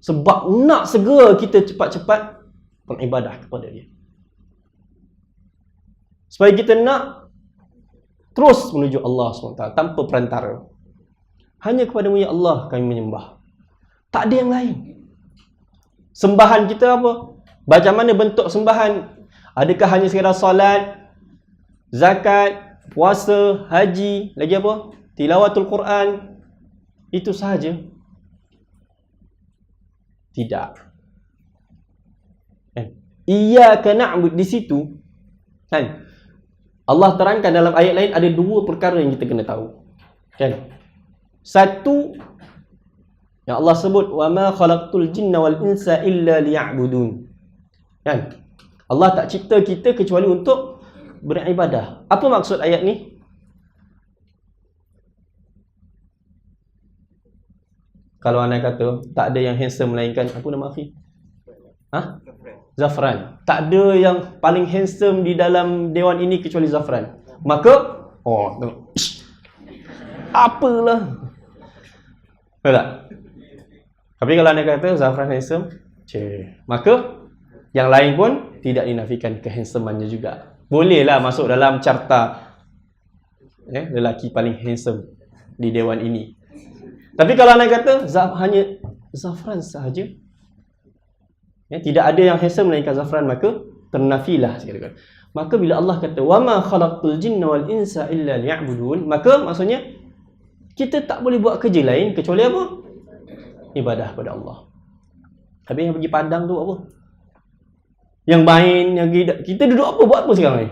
Sebab nak segera kita cepat-cepat beribadah kepada dia. Supaya kita nak terus menuju Allah SWT tanpa perantara. Hanya kepadamu ya Allah kami menyembah. Tak ada yang lain. Sembahan kita apa? Macam mana bentuk sembahan? Adakah hanya sekadar solat, zakat, puasa, haji, lagi apa? Tilawatul Quran. Itu sahaja? Tidak. Iyyaka na'budu di situ kan? Allah terangkan dalam ayat lain ada dua perkara yang kita kena tahu. Kan? Satu, yang Allah sebut wa ma khalaqtul jinna wal insa illa liya'budun. Kan? Allah tak cipta kita kecuali untuk beribadah. Apa maksud ayat ni? Kalau anda kata tak ada yang handsome melainkan apa nama akhi? Zafran. Tak ada yang paling handsome di dalam dewan ini kecuali Zafran. Maka apalah. Betul tak? Tapi kalau anda kata Zafran handsome, maka yang lain pun tidak dinafikan kehandsomannya juga. Bolehlah masuk dalam carta lelaki paling handsome di dewan ini. Tapi kalau anda kata hanya Zafran sahaja, tidak ada yang handsome melainkan Zafran, maka ternafilah sekali. Maka bila Allah kata wa ma khalaqtul jinna wal insa illa liya'budun, maka maksudnya kita tak boleh buat kerja lain kecuali apa? Ibadah pada Allah. Habis yang pergi padang tu apa? Yang main, yang kita duduk apa? Buat apa sekarang ni?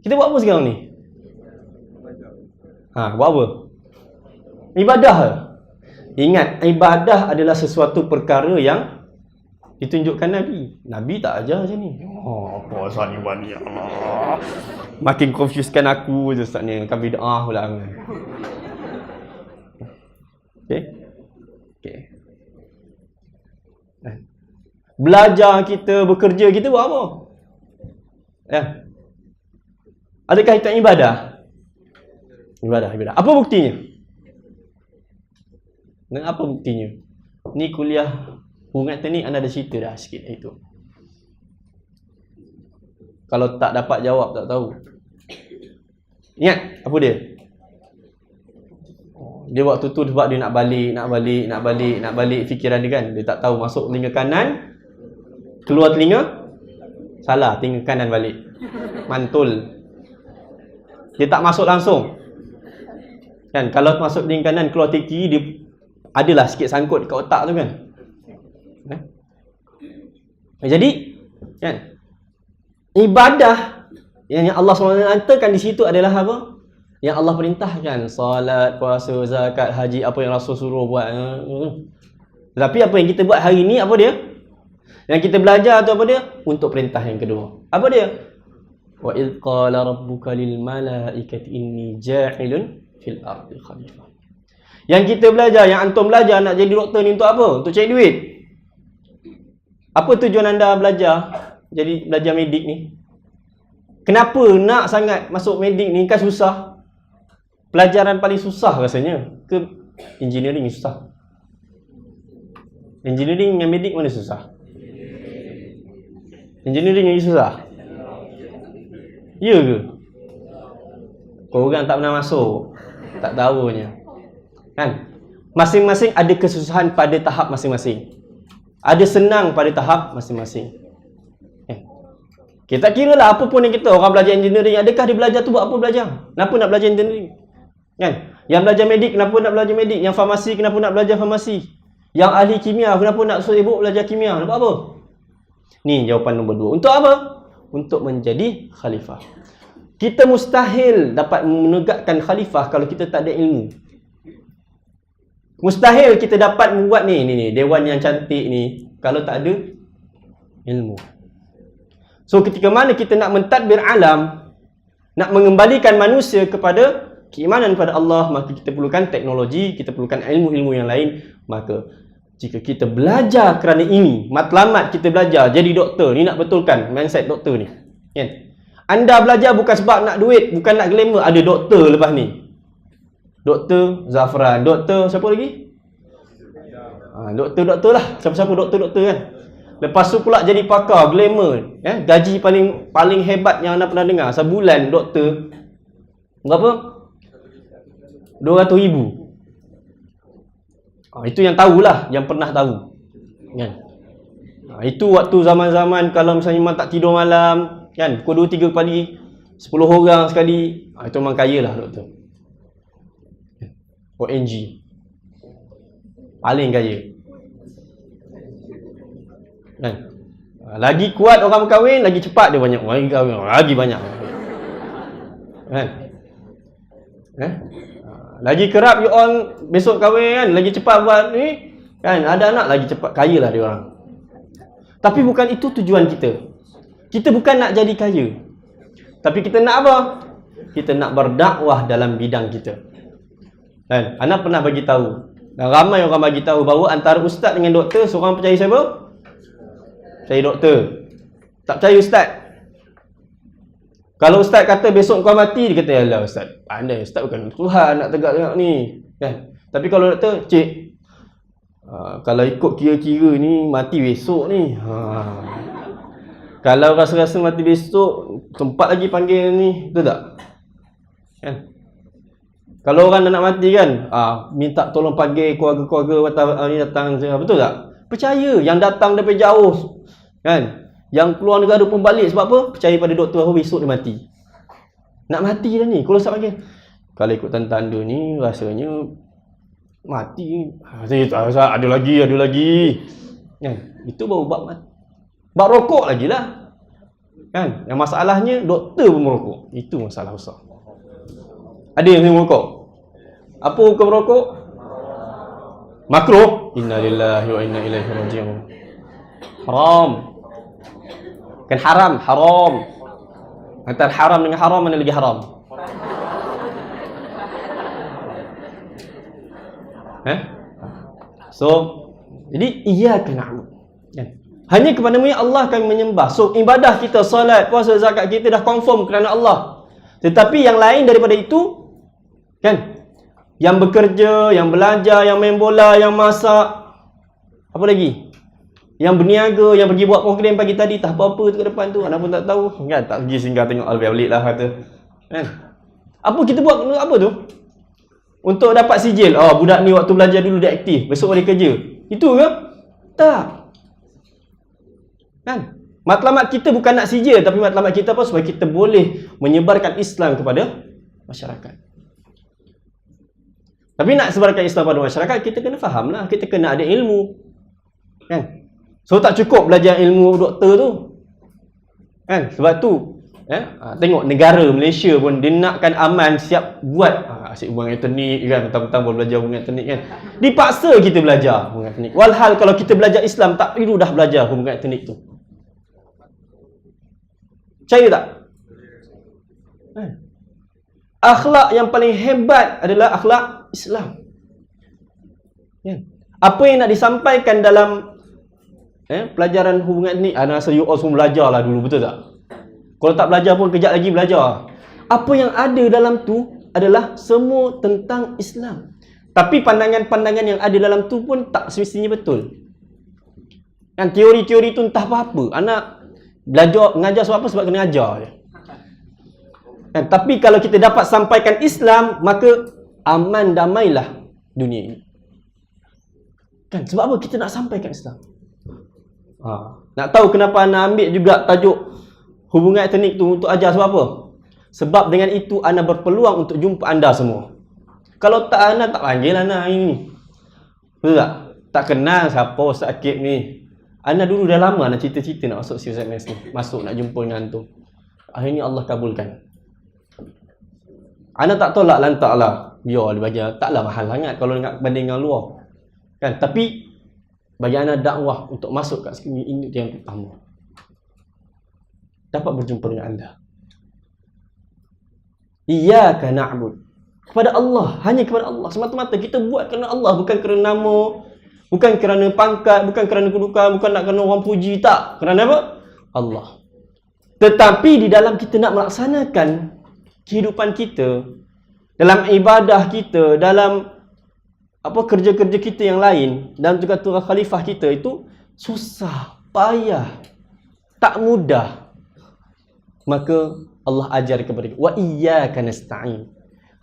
Kita buat apa sekarang ni? Buat apa? Ibadah. Ingat, ibadah adalah sesuatu perkara yang ditunjukkan Nabi. Nabi tak ajar macam ni. Apa Ustaz ni buat ni? Makin confusekan aku je Ustaz ni. Kan bid'ah pula. Okay. Belajar kita, bekerja kita buat apa? Adakah itu ibadah? Ibadah. Apa buktinya? Dan apa buktinya? Ni kuliah Hungatan ni anda ada cerita dah sikit itu. Kalau tak dapat jawab, tak tahu. Ingat apa dia? Dia waktu tu sebab dia nak balik fikiran dia kan. Dia tak tahu masuk telinga kanan, keluar telinga salah, telinga kanan balik. Mantul. Dia tak masuk langsung. Kan kalau masuk telinga kanan keluar telinga kiri, dia adalah sikit sangkut dekat otak tu kan. Jadi kan, ibadah yang Allah SWT hantarkan di situ adalah apa? Yang Allah perintahkan, salat, puasa, zakat, haji, apa yang Rasul suruh buat. Tapi apa yang kita buat hari ni, apa dia? Yang kita belajar tu apa dia? Untuk perintah yang kedua. Apa dia? Wa idh qala rabbuka lil malaikati inni ja'ilun fil ardi khalifah. Yang kita belajar, yang antum belajar nak jadi doktor ni untuk apa? Untuk cari duit. Apa tujuan anda belajar medik ni? Kenapa nak sangat masuk medik ni? Kan susah. Pelajaran paling susah rasanya. Ke engineering ni susah? Engineering dengan medik mana susah? Engineering yang susah? Ya ke? Kau orang tak pernah masuk, tak tahunya. Kan? Masing-masing ada kesusahan pada tahap masing-masing. Ada senang pada tahap masing-masing. Kita kira lah apa pun yang kita, orang belajar engineering, adakah dia belajar tu buat apa belajar? Kenapa nak belajar engineering? Kan? Yang belajar medik, kenapa nak belajar medik? Yang farmasi, kenapa nak belajar farmasi? Yang ahli kimia, kenapa nak sibuk belajar kimia? Nak buat apa? Ni jawapan nombor 2. Untuk apa? Untuk menjadi khalifah. Kita mustahil dapat menegakkan khalifah kalau kita tak ada ilmu. Mustahil kita dapat membuat ni dewan yang cantik ni kalau tak ada ilmu. So ketika mana kita nak mentadbir alam, nak mengembalikan manusia kepada keimanan pada Allah, maka kita perlukan teknologi, kita perlukan ilmu-ilmu yang lain. Maka jika kita belajar kerana ini, matlamat kita belajar jadi doktor, ni nak betulkan mindset doktor ni. Kan? Anda belajar bukan sebab nak duit, bukan nak glamour. Ada doktor lepas ni. Doktor Zafran, doktor siapa lagi? Doktor lah. Siapa-siapa doktor kan. Lepas tu pula jadi pakar, glamour. Gaji paling hebat yang anda pernah dengar. Sebulan doktor berapa? 200,000. Itu yang tahulah, yang pernah tahu. Kan? Itu waktu zaman-zaman kalau misalnya memang tak tidur malam, kan? Pukul 2-3 pagi, 10 orang sekali. Itu memang kaya lah doktor. ONG. Paling kaya. Kan? Lagi kuat orang berkahwin, lagi cepat dia banyak. Lagi banyak. Kan? Lagi kerap you all besok kahwin kan, lagi cepat buat ni. Kan? Ada anak lagi cepat, kaya lah dia orang. Tapi bukan itu tujuan kita. Kita bukan nak jadi kaya. Tapi kita nak apa? Kita nak berdakwah dalam bidang kita. Kan? Anak pernah bagi tahu. Dan ramai orang bagi tahu bahawa antara ustaz dengan doktor, seorang percaya siapa? Percaya doktor. Tak percaya ustaz. Kalau ustaz kata besok kau mati, dia kata, yalah ustaz, pandai ustaz bukan Tuhan nak tegak-tegak ni. Kan? Tapi kalau doktor, cik, kalau ikut kira-kira ni mati besok ni. Kalau rasa-rasa mati besok, tempat lagi panggil ni, betul tak? Kan? Kalau orang dah nak mati kan, minta tolong panggil keluarga-keluarga ni datang, betul tak? Percaya yang datang daripada jauh, kan? Yang keluar negara pun balik sebab apa? Percaya pada doktor, besok dia mati. Nak mati dah ni. Kalau ustaz panggil, kalau ikut tanda-tanda ni rasanya mati. Ada lagi. Kan? Itu baru bab rokok lagi lah. Kan? Yang masalahnya doktor pun merokok. Itu masalah besar. Ada yang merokok. Apa hukum merokok? Makruh. Innalillahi wa inna ilaihi raji'un. Haram. Kan haram. Antara haram dengan haram, mana lagi haram? So, jadi iyyaka na'budu. Hanya kepadamu ya Allah kami menyembah. So, ibadah kita, solat, puasa, zakat kita dah confirm kerana Allah. Tetapi yang lain daripada itu, kan? Yang bekerja, yang belajar, yang main bola, yang masak, apa lagi? Yang berniaga, yang pergi buat program pagi tadi, tak apa-apa tu ke depan tu, anak pun tak tahu. Kan? Tak pergi singgah tengok Al-Balik lah kata. Kan? Apa kita buat apa tu? Untuk dapat sijil. Budak ni waktu belajar dulu dia aktif, besok boleh kerja. Itu ke? Tak. Kan? Matlamat kita bukan nak sijil, tapi matlamat kita apa? Supaya kita boleh menyebarkan Islam kepada masyarakat. Tapi nak sebarkan Islam pada masyarakat, kita kena faham lah. Kita kena ada ilmu. Kan? So tak cukup belajar ilmu doktor tu. Kan? Sebab tu tengok negara Malaysia pun dia nakkan aman, siap buat asyik hubungan etnik kan, mentang-mentang boleh belajar hubungan etnik kan. Dipaksa kita belajar hubungan etnik. Walhal kalau kita belajar Islam tak perlu dah belajar hubungan etnik tu. Percaya tak? Akhlak yang paling hebat adalah akhlak Islam. Apa yang nak disampaikan dalam pelajaran hubungan etnik, anak rasa you all semua belajar lah dulu, betul tak? Kalau tak belajar pun kejap lagi belajar. Apa yang ada dalam tu adalah semua tentang Islam. Tapi pandangan-pandangan yang ada dalam tu pun tak semestinya betul. Kan teori-teori tu entah apa-apa. Anak belajar mengajar sebab apa? Sebab kena ajar je. Kan? Tapi kalau kita dapat sampaikan Islam, maka aman damailah dunia ini. Kan? Sebab apa kita nak sampaikan Islam? Nak tahu kenapa anak ambil juga tajuk hubungan etnik tu untuk ajar sebab apa? Sebab dengan itu anak berpeluang untuk jumpa anda semua. Kalau tak, anak tak panggil anak ini. Betul tak? Tak kenal siapa Ustaz Akib ni. Anak dulu dah lama nak cerita-cerita nak masuk CSMS ni. Masuk nak jumpa dengan antum. Akhirnya Allah kabulkan. Anak tak tolak lantak lah. Biar dia bagi. Taklah mahal sangat kalau nak banding dengan luar. Kan? Tapi bagi anak dakwah untuk masuk kat sini, ini yang pertama. Dapat berjumpa dengan anda. Iyyaka na'budu. Kepada Allah, hanya kepada Allah semata-mata. Kita buat kerana Allah, bukan kerana nama, bukan kerana pangkat, bukan kerana kedudukan, bukan nak kerana orang puji, tak. Kerana apa? Allah. Tetapi di dalam kita nak melaksanakan kehidupan kita, dalam ibadah kita, dalam kerja-kerja kita yang lain, dan juga tugas khalifah kita itu susah, payah, tak mudah. Maka Allah ajar kepada kita, wa iyyaka nasta'in.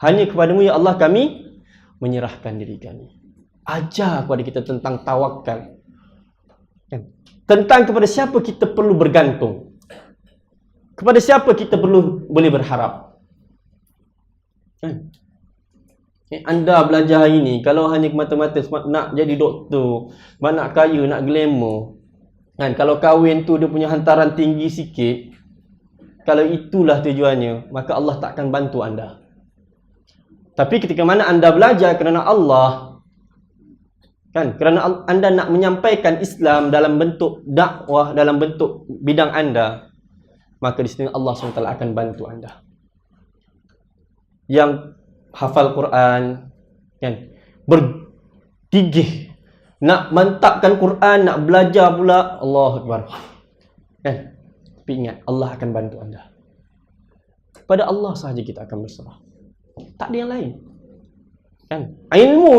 Hanya kepadamu ya Allah kami menyerahkan diri kami. Ajar kepada kita tentang tawakal. Tentang kepada siapa kita perlu bergantung. Kepada siapa kita boleh berharap. Anda belajar hari ni, kalau hanya mata-mata nak jadi doktor, nak kaya, nak glamour, kalau kahwin tu dia punya hantaran tinggi sikit, kalau itulah tujuannya, maka Allah takkan bantu anda. Tapi ketika mana anda belajar kerana Allah, kerana anda nak menyampaikan Islam dalam bentuk dakwah, dalam bentuk bidang anda, maka di sini Allah SWT akan bantu anda. Yang hafal Quran, bergigih nak mantapkan Quran, nak belajar pula, Allahu Akbar. Tapi ingat, Allah akan bantu anda. Pada Allah sahaja kita akan berserah. Tak ada yang lain. Ilmu,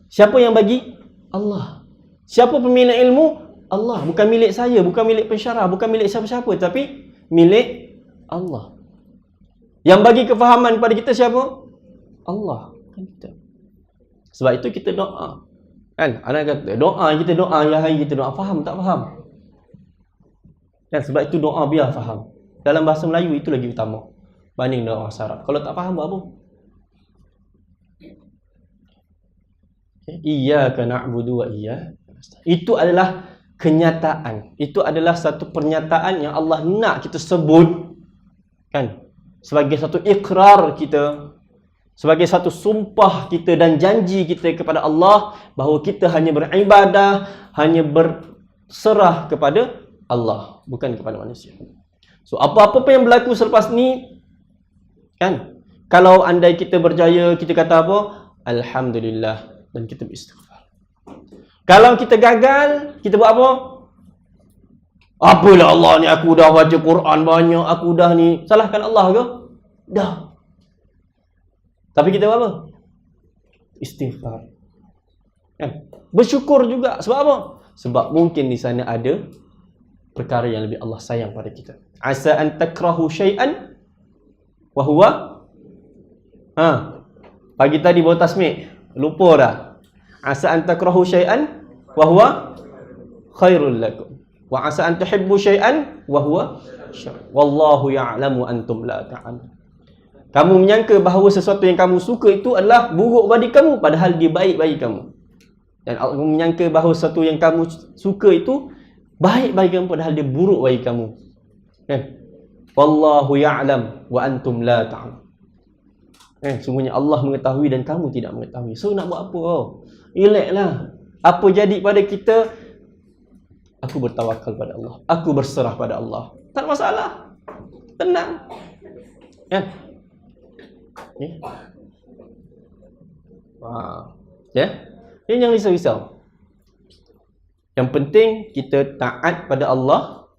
siapa yang bagi? Allah. Siapa pemilik ilmu? Allah. Bukan milik saya, bukan milik pensyarah, bukan milik siapa-siapa, tapi milik Allah. Yang bagi kefahaman pada kita siapa? Allah. Kita. Sebab itu kita doa. Anak kata, kita doa, ya hari kita doa. Faham tak faham? Sebab itu doa biar faham. Dalam bahasa Melayu itu lagi utama banding doa bahasa Arab. Kalau tak faham, buat apa? Iyyaka na'budu wa iyyaka nasta'in. Itu adalah kenyataan. Itu adalah satu pernyataan yang Allah nak kita sebut, sebagai satu ikrar kita, sebagai satu sumpah kita dan janji kita kepada Allah bahawa kita hanya beribadah, hanya berserah kepada Allah, bukan kepada manusia. So apa-apa yang berlaku selepas ni, kalau andai kita berjaya, kita kata apa? Alhamdulillah, dan kita beristighfar. Kalau kita gagal, kita buat apa? Apalah Allah ni, aku dah baca Quran banyak, aku dah ni. Salahkan Allah ke? Dah. Tapi kita buat apa? Istighfar. Bersyukur juga. Sebab apa? Sebab mungkin di sana ada perkara yang lebih Allah sayang pada kita. Asa an takrahu syai'an wa huwa pagi tadi bawa tasmik, lupa dah. Asa an takrahu syai'an wa huwa khairul lakum. Wa asa an tuhibbu syai'an wa huwa syarr. Wallahu ya'lamu antum la ta'lamun. Kamu menyangka bahawa sesuatu yang kamu suka itu adalah buruk bagi kamu, padahal dia baik bagi kamu. Dan kamu menyangka bahawa sesuatu yang kamu suka itu baik bagi kamu, padahal dia buruk bagi kamu. Wallahu ya'lam wa antum la ta'lamun. Sungguhnya Allah mengetahui dan kamu tidak mengetahui. So nak buat apa? Relaxlah. Apa jadi pada kita? Aku bertawakal pada Allah. Aku berserah pada Allah. Tak ada masalah. Tenang. Ini jangan risau-risau. Yang penting kita taat pada Allah,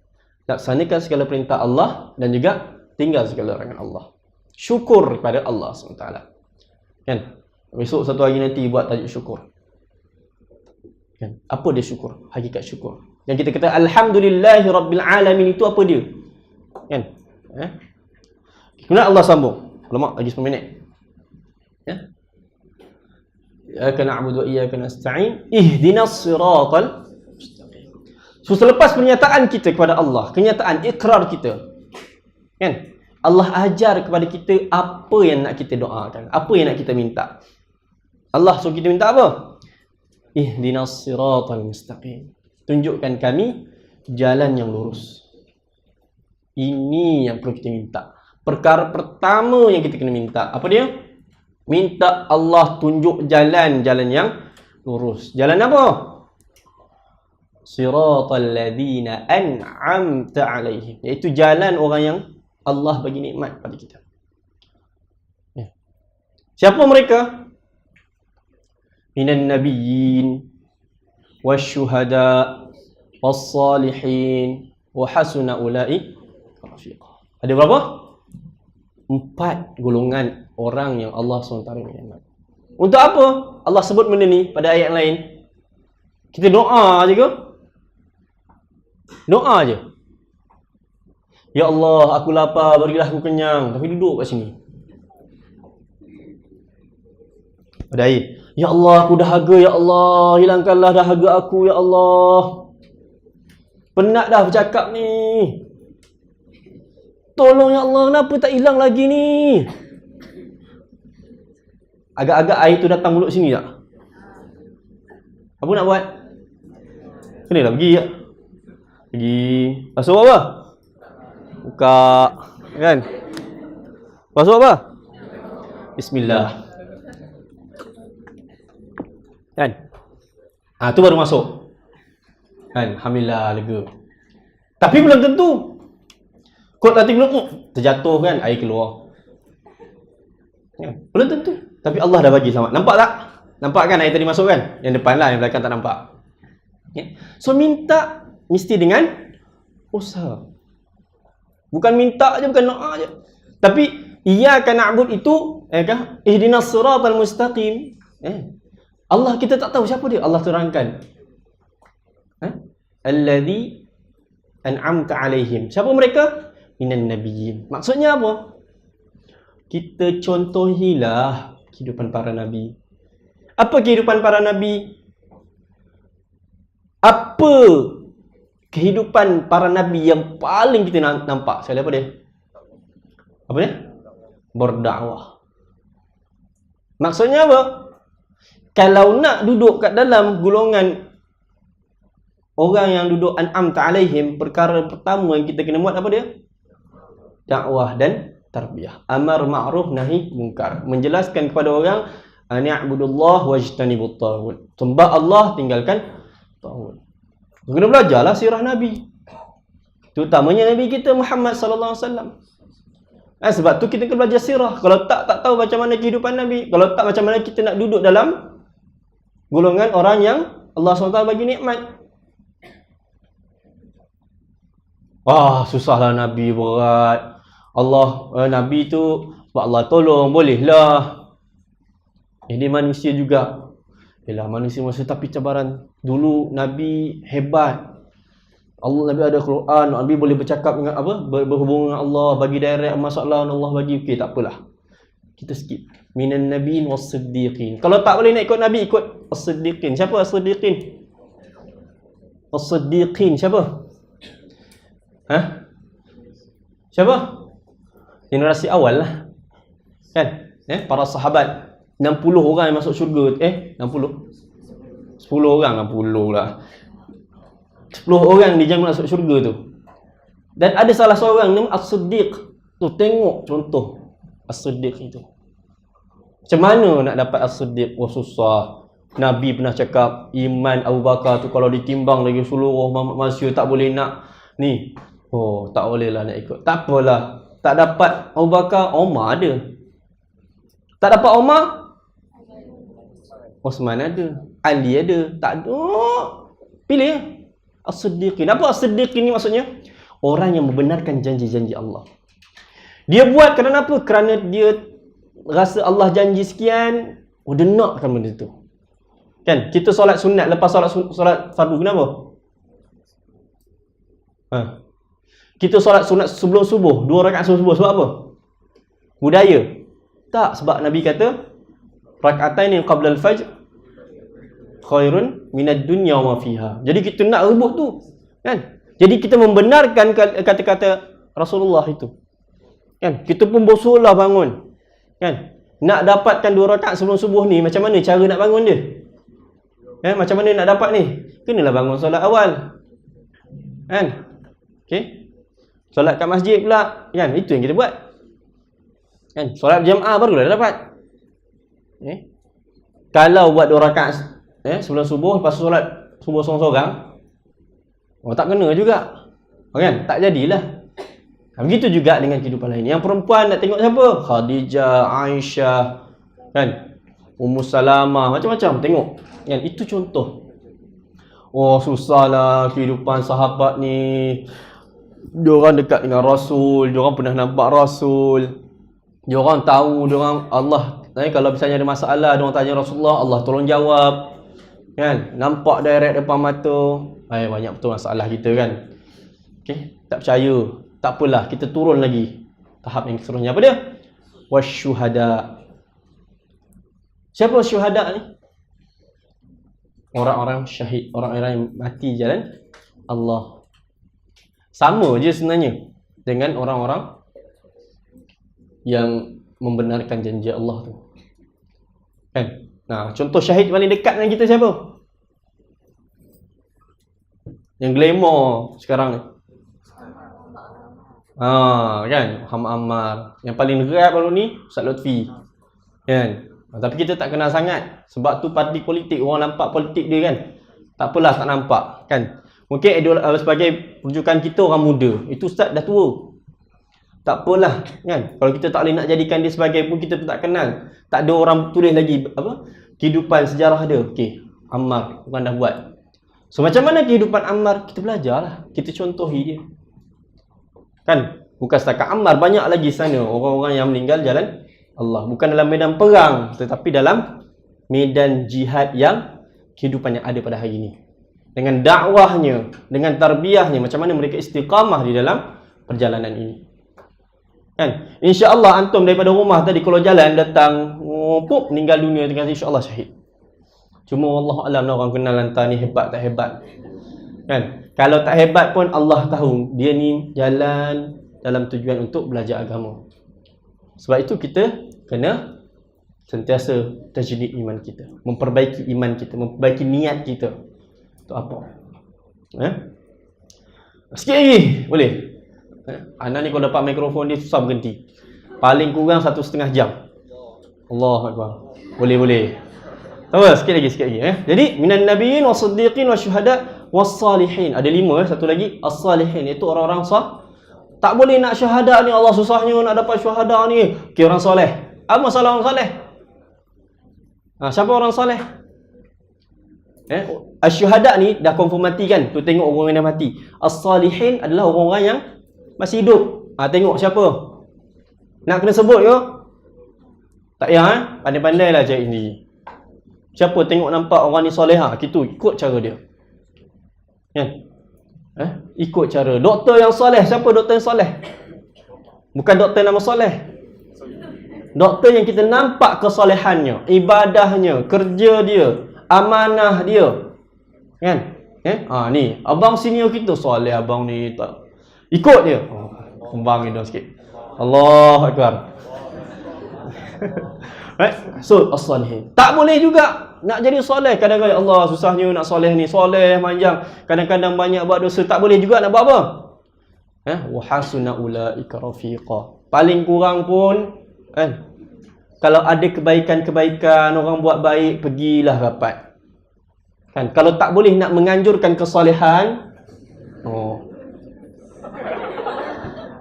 laksanakan segala perintah Allah, dan juga tinggal segala larangan Allah. Syukur kepada Allah SWT. Besok satu hari nanti buat tajuk syukur. Apa dia syukur? Hakikat syukur. Yang kita kata Alhamdulillahi Rabbil Alamin, itu apa dia? Kemudian Allah sambung. Lama lagi 10 minit. Iyyaka na'budu wa iyyaka nasta'in ihdinas siratal mustaqim. So selepas pernyataan kita kepada Allah, kenyataan ikrar kita, Allah ajar kepada kita apa yang nak kita doakan, apa yang nak kita minta. Allah suruh kita minta apa? Ihdinas siratal mustaqim. Tunjukkan kami jalan yang lurus. Ini yang perlu kita minta. Perkara pertama yang kita kena minta, apa dia? Minta Allah tunjuk jalan-jalan yang lurus. Jalan apa? Siratal ladzina an'amta alaihim. Iaitu jalan orang yang Allah bagi nikmat pada kita. Siapa mereka? Minan nabiyyin wasyuhada wassalihin wa hasuna ulai rafiqa. Ada berapa? 4 golongan orang yang Allah SWT nikmat. Untuk apa Allah sebut benda ni pada ayat lain? Kita doa je ke? Doa je. Ya Allah, aku lapar, berilah aku kenyang. Tapi duduk kat sini. Pada ayat, ya Allah, aku dahaga, ya Allah, hilangkanlah dahaga aku, ya Allah. Penat dah bercakap ni. Tolong ya Allah, kenapa tak hilang lagi ni? Agak-agak air tu datang mulut sini tak? Apa nak buat? Kena lah pergi tak? Pergi. Basuh apa? Buka. Kan? Basuh apa? Bismillah. Kan? Tu baru masuk. Kan? Alhamdulillah, lega. Tapi belum tentu. Kot nanti belum terjatuh kan, air keluar. Ya, belum tentu. Tapi Allah dah bagi selamat. Nampak tak? Nampak kan air tadi masuk kan? Yang depan lah, yang belakang tak nampak. Ya. So minta mesti dengan usaha. Bukan minta je, bukan doa je. Tapi iyyaka na'bud itu ihdinas siratal mustaqim. Allah kita tak tahu siapa dia. Allah terangkan. Alladhi an'amta alaihim. Siapa mereka? Minan nabiyyin. Maksudnya apa? Kita contohilah kehidupan para nabi. Apa kehidupan para nabi? Apa kehidupan para nabi yang paling kita nampak? Sekali apa dia? Apa dia? Berdakwah. Maksudnya apa? Kalau nak duduk kat dalam golongan orang yang duduk an'amta alaihim, perkara pertama yang kita kena buat apa dia? Dakwah dan tarbiyah. Amar ma'ruf nahi munkar. Menjelaskan kepada orang ani'budullah wajtanibut taghut. Sembah Allah, tinggalkan taghut. Kena belajarlah sirah Nabi. Terutamanya Nabi kita Muhammad sallallahu alaihi wasallam. Sebab tu kita kena belajar sirah. Kalau tak tahu macam mana kehidupan Nabi, kalau tak macam mana kita nak duduk dalam golongan orang yang Allah SWT bagi nikmat. Susahlah Nabi, berat. Nabi tu Allah tolong, bolehlah. Dia manusia juga. Yalah, manusia tapi cabaran. Dulu Nabi hebat. Nabi ada Quran, Nabi boleh bercakap dengan berhubung dengan Allah, bagi direct masalah Allah bagi. Okey, tak apalah. Kita skip. Minan nabiyyin was-siddiqin. Kalau tak boleh nak ikut Nabi, ikut as-siddiqin. Siapa as-siddiqin? As-siddiqin siapa? Siapa? Generasi awal lah. Kan? Para sahabat. 60 orang yang masuk syurga. 60? 10 orang, 60 lah. 10 orang dijamin masuk syurga tu. Dan ada salah seorang nama As-Siddiq. Tu tengok contoh As-Siddiq itu. Macam mana nak dapat As-Siddiq? Susah. Nabi pernah cakap iman Abu Bakar tu kalau ditimbang lagi seluruh manusia tak boleh nak ni. Tak boleh lah nak ikut. Tak apalah. Tak dapat Abu Bakar, Omar ada. Tak dapat Omar, Osman ada. Ali ada. Tak ada. Pilih ya. As-Siddiqin. Apa As-Siddiqin ni maksudnya? Orang yang membenarkan janji-janji Allah. Dia buat kerana apa? Kerana dia rasa Allah janji sekian, dia nakkan benda tu. Kan? Kita solat sunat lepas solat fardu, kenapa? Kita solat sunat sebelum subuh, 2 rakaat sebelum subuh, sebab apa? Budaya? Tak, sebab Nabi kata rakaatain qabla al-fajr khairun minad dunya wa fiha. Jadi kita nak rebut tu, kan? Jadi kita membenarkan kata-kata Rasulullah itu. Kan? Kita pun bosolah bangun. Kan? Nak dapatkan 2 rakaat sebelum subuh ni, macam mana cara nak bangun dia? Macam mana nak dapat ni? Kenalah bangun solat awal. Kan? Okey. Solat kat masjid pula, kan? Itu yang kita buat. Kan? Solat berjamaah barulah dapat. Kalau buat 2 rakaat sebelum subuh, lepas solat subuh seorang-seorang, tak kena juga. Kan? Tak jadilah. Begitu juga dengan kehidupan lain. Yang perempuan nak tengok siapa? Khadijah, Aisyah, kan? Ummu Salamah, macam-macam tengok. Kan? Itu contoh. Susahlah kehidupan sahabat ni. Diorang dekat dengan Rasul, diorang pernah nampak Rasul, diorang tahu, diorang Allah. Kalau misalnya ada masalah, diorang tanya Rasulullah, Allah tolong jawab. Kan? Nampak direct depan mata. Banyak betul masalah kita kan. Okey, tak percaya. Tak apalah, kita turun lagi tahap yang seterusnya. Apa dia? Wasyuhada. Siapa syuhada ni? Orang-orang syahid, orang-orang yang mati jalan Allah. Sama je sebenarnya dengan orang-orang yang membenarkan janji Allah tu. Kan? Nah, contoh syahid paling dekat dengan kita siapa? Yang glamour sekarang ni. Kan? Muhammad Ammar. Yang paling dekat baru ni Ustaz Lutfi. Kan? Tapi kita tak kenal sangat. Sebab tu parti politik, orang nampak politik dia kan. Tak apalah tak nampak kan. Mungkin sebagai rujukan kita orang muda. Itu Ustaz dah tua. Tak apalah kan. Kalau kita tak boleh nak jadikan dia sebagai pun, kita pun tak kenal. Tak ada orang tulis lagi kehidupan sejarah dia. Okey, Ammar bukan dah buat. So macam mana kehidupan Ammar? Kita belajarlah. Kita contohi dia. Kan? Bukan setakat Ammar, banyak lagi sana orang-orang yang meninggal jalan Allah. Bukan dalam medan perang, tetapi dalam medan jihad yang kehidupan yang ada pada hari ini. Dengan dakwahnya, dengan tarbiyahnya, macam mana mereka istiqamah di dalam perjalanan ini. Kan? InsyaAllah antum daripada rumah tadi kalau jalan datang, meninggal dunia dengan insyaAllah syahid. Cuma Allah alam orang kenal lantar ni hebat tak hebat. Kan? Kalau tak hebat pun Allah tahu dia ni jalan dalam tujuan untuk belajar agama. Sebab itu kita kena sentiasa tajdid iman kita, memperbaiki iman kita, memperbaiki niat kita. Untuk apa? Sikit lagi boleh. Ana ni kalau dapat mikrofon dia susah berhenti. Paling kurang 1,5 jam. Allahu akbar. Boleh. Tahu sikit lagi. Jadi minan nabiyyin wasiddiqin wasyuhada wassalihin. Ada 5 satu lagi as-salihin, iaitu orang-orang sah. Tak boleh nak syahada ni, Allah susahnya nak dapat syahada ni. Okey, orang soleh. Apa masalah orang soleh? Siapa orang soleh? Asyuhada ni dah confirm mati kan? Tu tengok orang yang dah mati. As-salihin adalah orang-orang yang masih hidup. Tengok siapa? Nak kena sebut ke? Tak payah pandai-pandailah cari ni. Siapa tengok nampak orang ni soleh kita ikut cara dia. Kan? Ikut cara. Doktor yang soleh, siapa doktor yang soleh? Bukan doktor nama soleh. Doktor yang kita nampak kesolehannya, ibadahnya, kerja dia, amanah dia. Kan? Ni, abang senior kita soleh, abang ni tak. Ikut dia. Kembang ni dah sikit. Allahu akbar. Right? So, as-salihin. Tak boleh juga nak jadi soleh. Kadang-kadang Allah susahnya nak soleh ni. Soleh, manjang. Kadang-kadang banyak buat dosa. Tak boleh juga nak buat apa? Wa hasuna ulaika rafiqa. Paling kurang pun kalau ada kebaikan-kebaikan, orang buat baik, pergilah rapat. Kan? Kalau tak boleh nak menganjurkan kesolehan,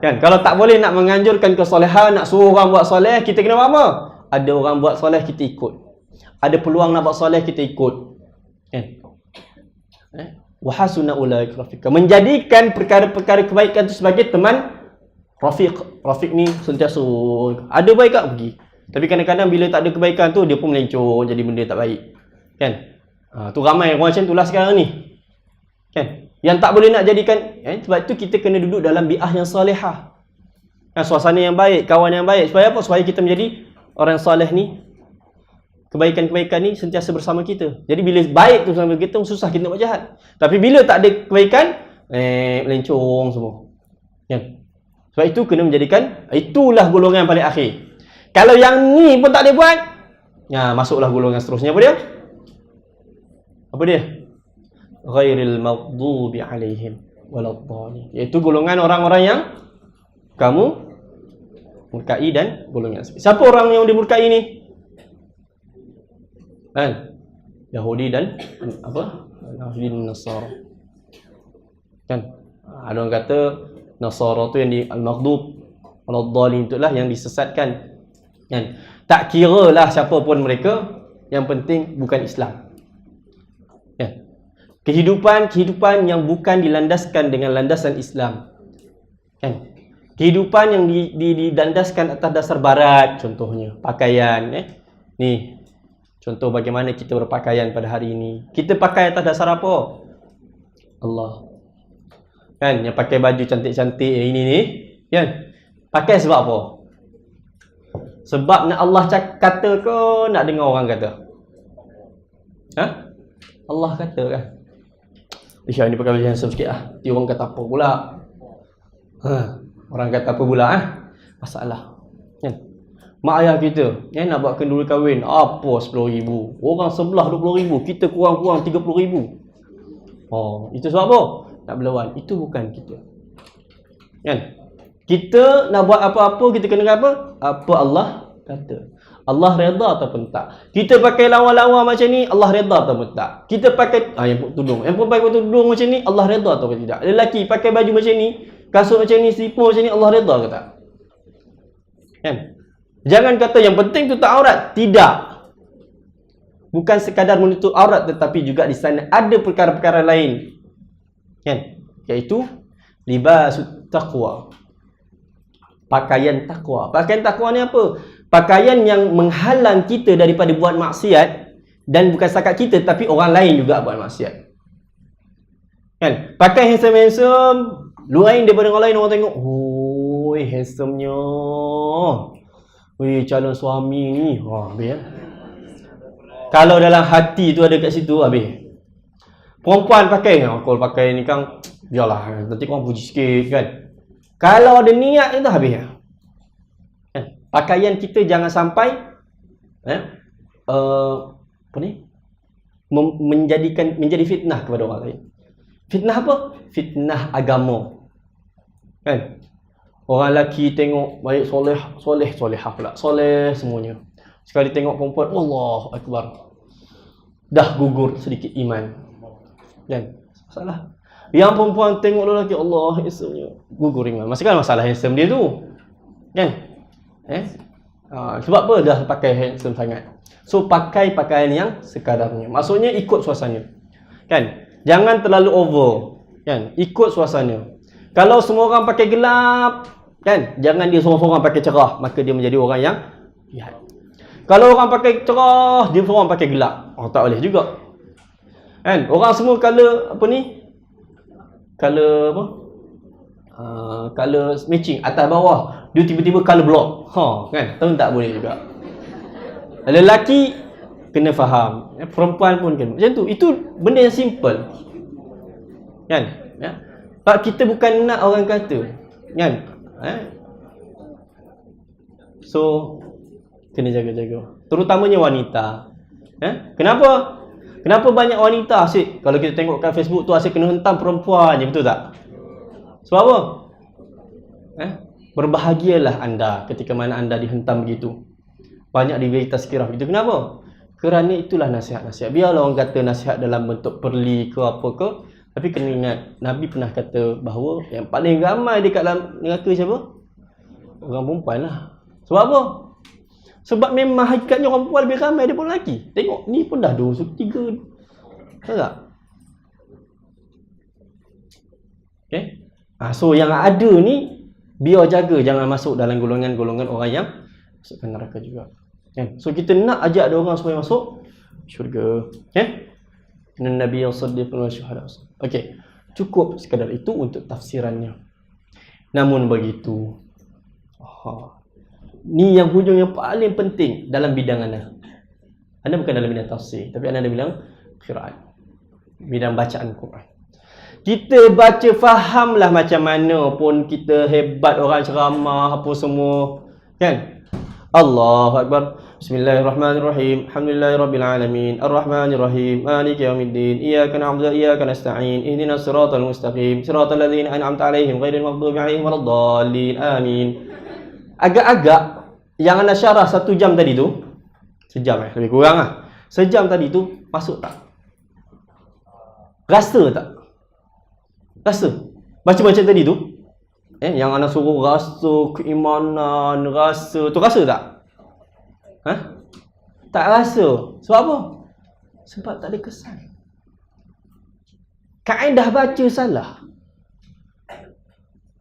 kan? Kalau tak boleh nak menganjurkan kesolehan, nak suruh orang buat soleh, kita kena buat apa? Ada orang buat soleh, kita ikut. Ada peluang nak buat soleh, kita ikut. Kan? Wa hasuna ulaika rafiqa. Menjadikan perkara-perkara kebaikan itu sebagai teman rafiq. Rafiq ni sentiasa ada baik tak pergi. Tapi kadang-kadang bila tak ada kebaikan tu, dia pun melencur jadi benda tak baik. Kan? Tu ramai orang macam itulah sekarang ni. Kan? Yang tak boleh nak jadikan, sebab itu kita kena duduk dalam bi'ah yang salihah. Kan? Suasana yang baik, kawan yang baik. Supaya apa? Supaya kita menjadi orang soleh ni, kebaikan-kebaikan ni sentiasa bersama kita. Jadi bila baik tu bersama kita, susah kita nak buat jahat. Tapi bila tak ada kebaikan, melencong semua. Kan? Sebab itu kena menjadikan, itulah golongan yang paling akhir. Kalau yang ni pun tak boleh buat, masuklah golongan seterusnya. Apa dia? Apa dia? Ghairil maghdubi alaihim waladdallin. Iaitu golongan orang-orang yang kamu murkai dan golongan. Siapa orang yang dimurkai ni? Yahudi dan Yahudi dan Nasara. Kan? Ada orang kata Nasara tu yang di al-maghdub, waladdallin itulah yang disesatkan. Kan? Tak kira lah siapa pun mereka, yang penting bukan Islam. Kan? Kehidupan yang bukan dilandaskan dengan landasan Islam. Kan? Kehidupan yang didandaskan atas dasar barat, contohnya pakaian. Ni, contoh bagaimana kita berpakaian pada hari ini. Kita pakai atas dasar apa? Allah. Kan, yang pakai baju cantik-cantik ini ni, kan? Pakai sebab apa? Sebab nak Allah kata ke nak dengar orang kata? Ha? Allah kata kan? Isya ni pakai baju handsome sikit lah. Nanti orang kata apa pula? Orang kata apa pula? Masalah. Kan? Mak ayah kita nak buat kenduri kahwin, apa 10,000? Orang sebelah 20,000, kita kurang-kurang 30,000. Itu sebab apa? Nak berlawan. Itu bukan kita. Kan? Kita nak buat apa-apa, kita kena apa? Apa Allah kata. Allah redha ataupun tak. Kita pakai lawa-lawa macam ni, Allah redha ataupun tak. Kita pakai yang tudung. Yang pakai tudung macam ni, Allah redha ataupun tidak. Lelaki pakai baju macam ni, kasut macam ni, slipper macam ni, Allah redha ke tak? Kan? Jangan kata yang penting tutup aurat. Tidak. Bukan sekadar menutup aurat, tetapi juga di sana ada perkara-perkara lain. Kan? Iaitu libasut taqwa. Pakaian takwa. Pakaian takwa ni apa? Pakaian yang menghalang kita daripada buat maksiat, dan bukan setakat kita tapi orang lain juga buat maksiat. Kan? Pakai handsome-handsome, lain daripada orang lain, orang tengok, "Oh, handsome-nya. Weh, calon suami ni." Habis. Kalau dalam hati tu ada kat situ, habis. Perempuan pakai, kalau pakai ni kan, biarlah, nanti korang puji sikit kan. Kalau ada niat itu habis. Pakaian kita jangan sampai menjadi fitnah kepada orang lain. Fitnah apa? Fitnah agama. Kan? Orang lelaki tengok baik solehah pula. Soleh semuanya. Sekali tengok perempuan, Allahu Akbar. Dah gugur sedikit iman. Kan? Masalah. Yang perempuan tengok lelaki, Allah handsome-nya, gugur iman. Masalah handsome dia tu. Kan? Sebab apa dah pakai handsome sangat? So pakai pakaian yang sekadarnya. Maksudnya ikut suasana. Kan? Jangan terlalu over. Kan? Ikut suasana. Kalau semua orang pakai gelap, kan? Jangan dia seorang-seorang pakai cerah, maka dia menjadi orang yang jahat. Kalau orang pakai cerah, dia seorang pakai gelap. Tak boleh juga. Kan? Orang semua color apa ni? Color apa? Color matching atas bawah. Dia tiba-tiba color block. Kan? Tahu tak boleh juga. Lelaki kena faham. Perempuan pun kena. Macam tu. Itu benda yang simple. Kan? Ya. Sebab kita bukan nak orang kata. Kan? So, kena jaga-jaga. Terutamanya wanita. Kenapa? Kenapa banyak wanita asyik? Kalau kita tengok kat Facebook tu asyik kena hentam perempuan je, betul tak? Sebab apa? Berbahagialah anda ketika mana anda dihentam begitu. Banyak diberi tazkirah begitu. Kenapa? Kerana itulah nasihat-nasihat. Biarlah orang kata nasihat dalam bentuk perli ke apa ke, tapi kena ingat, Nabi pernah kata bahawa yang paling ramai dekat dalam neraka siapa? Orang perempuan lah. Sebab apa? Sebab memang hakikatnya orang perempuan lebih ramai daripada lelaki. Tengok, ni pun dah 2/3. Tahu tak? Okay? So yang ada ni, biar jaga jangan masuk dalam golongan-golongan orang yang masukkan neraka juga. Okay? So kita nak ajak ada orang supaya masuk syurga. Okay? Nabi yang siddiqun wa syuhada. Okay. Cukup sekadar itu untuk tafsirannya. Namun begitu, ni yang hujung yang paling penting dalam bidang anda. Anda bukan dalam bidang tafsir, tapi anda dalam bidang qiraat, bidang bacaan Quran. Kita baca fahamlah macam mana pun kita hebat orang ceramah apa semua, kan? Allahu Akbar. Bismillahirrahmanirrahim. Alhamdulillahirabbil alamin. Arrahmanirrahim. Maliki yaumiddin. Iyyaka na'budu wa iyyaka nasta'in. Ihdinas siratal mustaqim. Siratal ladzina an'amta 'alaihim ghairil maghdubi 'alaihim waladdallin. Amin. Agak-agak yang anda syarah 1 jam tadi tu, sejam lebih kurang lah. Sejam tadi tu masuk tak? Rasa tak? Rasa? Baca macam tadi tu, yang anda suruh rasa keimanan, rasa tu, rasa tak? Tak rasa. Sebab apa? Sebab tak ada kesan. Kaedah baca salah.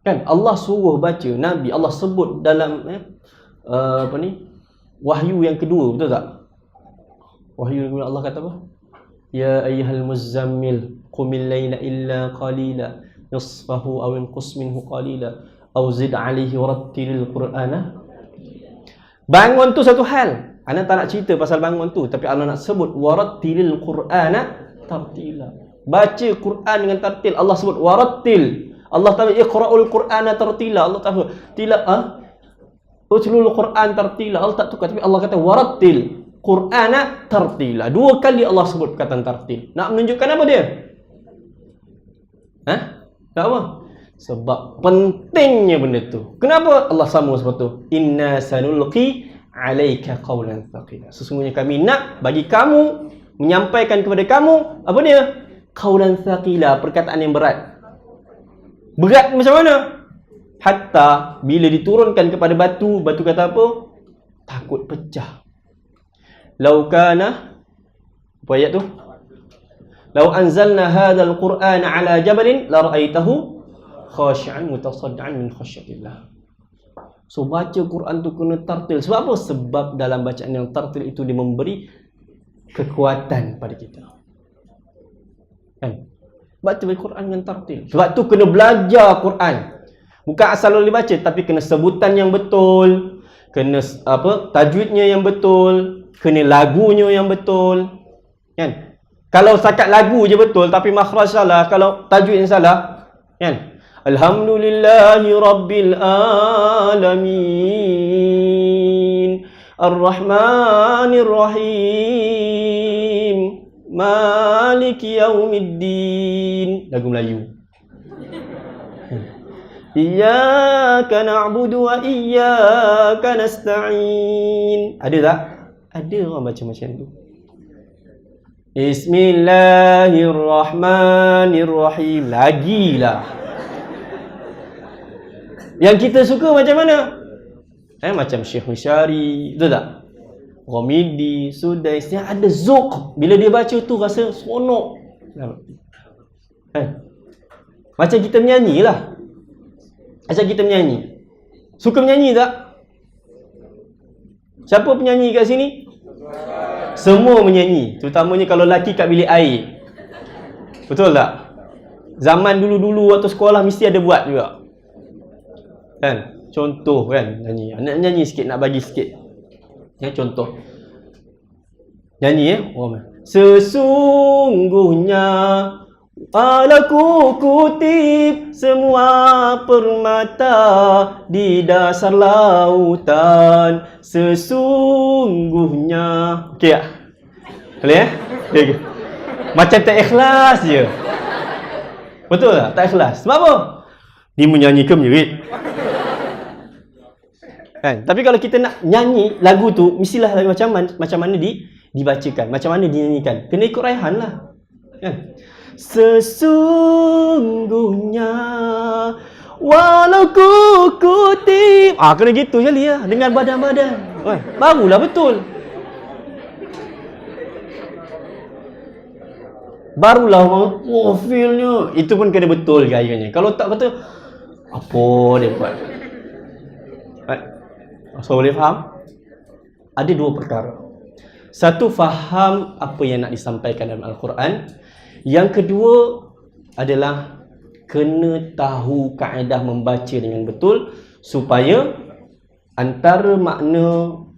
Kan Allah suruh baca, Nabi Allah sebut dalam wahyu yang kedua, betul tak? Wahyu yang kedua Allah kata apa? Ya ayyuhal muzammil qumil laila illa qalila nisfahu aw inqus minhu qalila aw zid alaihi warattilil qur'ana. Bangun tu satu hal. Ana tak nak cerita pasal bangun tu, tapi Allah nak sebut warattilil qur'ana tartila. Baca Quran dengan tartil. Allah sebut warattil. Allah tahu iqra'ul qur'ana tartila. Allah tahu utlul Quran tartila. Allah tak tukar, tapi Allah kata warattil Qur'ana tartila. Dua kali Allah sebut perkataan tartil. Nak menunjukkan apa dia? Tak apa? Sebab pentingnya benda tu. Kenapa Allah sambung sebab tu? Inna sanulqi alaika qawlan thaqila. Sesungguhnya kami nak bagi kamu, menyampaikan kepada kamu, apa dia? Qawlan thaqila, perkataan yang berat. Berat macam mana? Hatta bila diturunkan kepada batu, batu kata apa? Takut pecah. Lau kana, apa ayat tu? Lau anzalna hadzal qur'ana ala jabalin la ra'aitahu khashi'an mutasaddian min khasyatillah. So baca Quran tu kena tartil. Sebab apa? Sebab dalam bacaan yang tartil itu dia memberi kekuatan pada kita. Kan? Baca Quran dengan tartil. Sebab tu kena belajar Quran. Bukan asal boleh baca, tapi kena sebutan yang betul, kena tajwidnya yang betul, kena lagunya yang betul. Kan? Kalau setakat lagu je betul tapi makhraj salah, kalau tajwid yang salah, kan? Alhamdulillahi rabbil alamin Ar-Rahmanir Rahim Maliki Yaumiddin. Lagu Melayu. Iyyaka na'budu wa iyyaka nasta'in. Ada tak? Ada orang baca macam tu. Bismillahirrahmanirrahim. Lagilah. Yang kita suka macam mana? Macam Syekh Musyari, betul tak? Romidi, Sudais, yang ada zuk. Bila dia baca tu rasa seronok. Macam kita menyanyi lah. Macam kita menyanyi. Suka menyanyi tak? Siapa penyanyi kat sini? Semua menyanyi. Terutamanya kalau lelaki kat bilik air. Betul tak? Zaman dulu-dulu waktu sekolah mesti ada buat juga. Kan? Contoh kan nyanyi. Nak nyanyi sikit, nak bagi sikit. Ya, contoh. Nyanyi Sesungguhnya aku kutip semua permata di dasar lautan. Sesungguhnya. Okey tak? Boleh Okay. Macam tak ikhlas je. Betul tak? Tak ikhlas. Sebab apa? Ni menyanyi ke menjerit? Kan? Tapi kalau kita nak nyanyi lagu tu, mestilah macam mana dibacakan, macam mana dinyanyikan. Kena ikut raihan lah. Kan? Sesungguhnya walau ku kutip. Kena gitu je dia dengan badan-badan. Barulah betul. Barulah feelnya. Itu pun kena betul gayanya. Kalau tak betul, apa dia buat? So boleh faham? Ada dua perkara. Satu, faham apa yang nak disampaikan dalam Al-Quran. Yang kedua adalah kena tahu kaedah membaca dengan betul supaya antara makna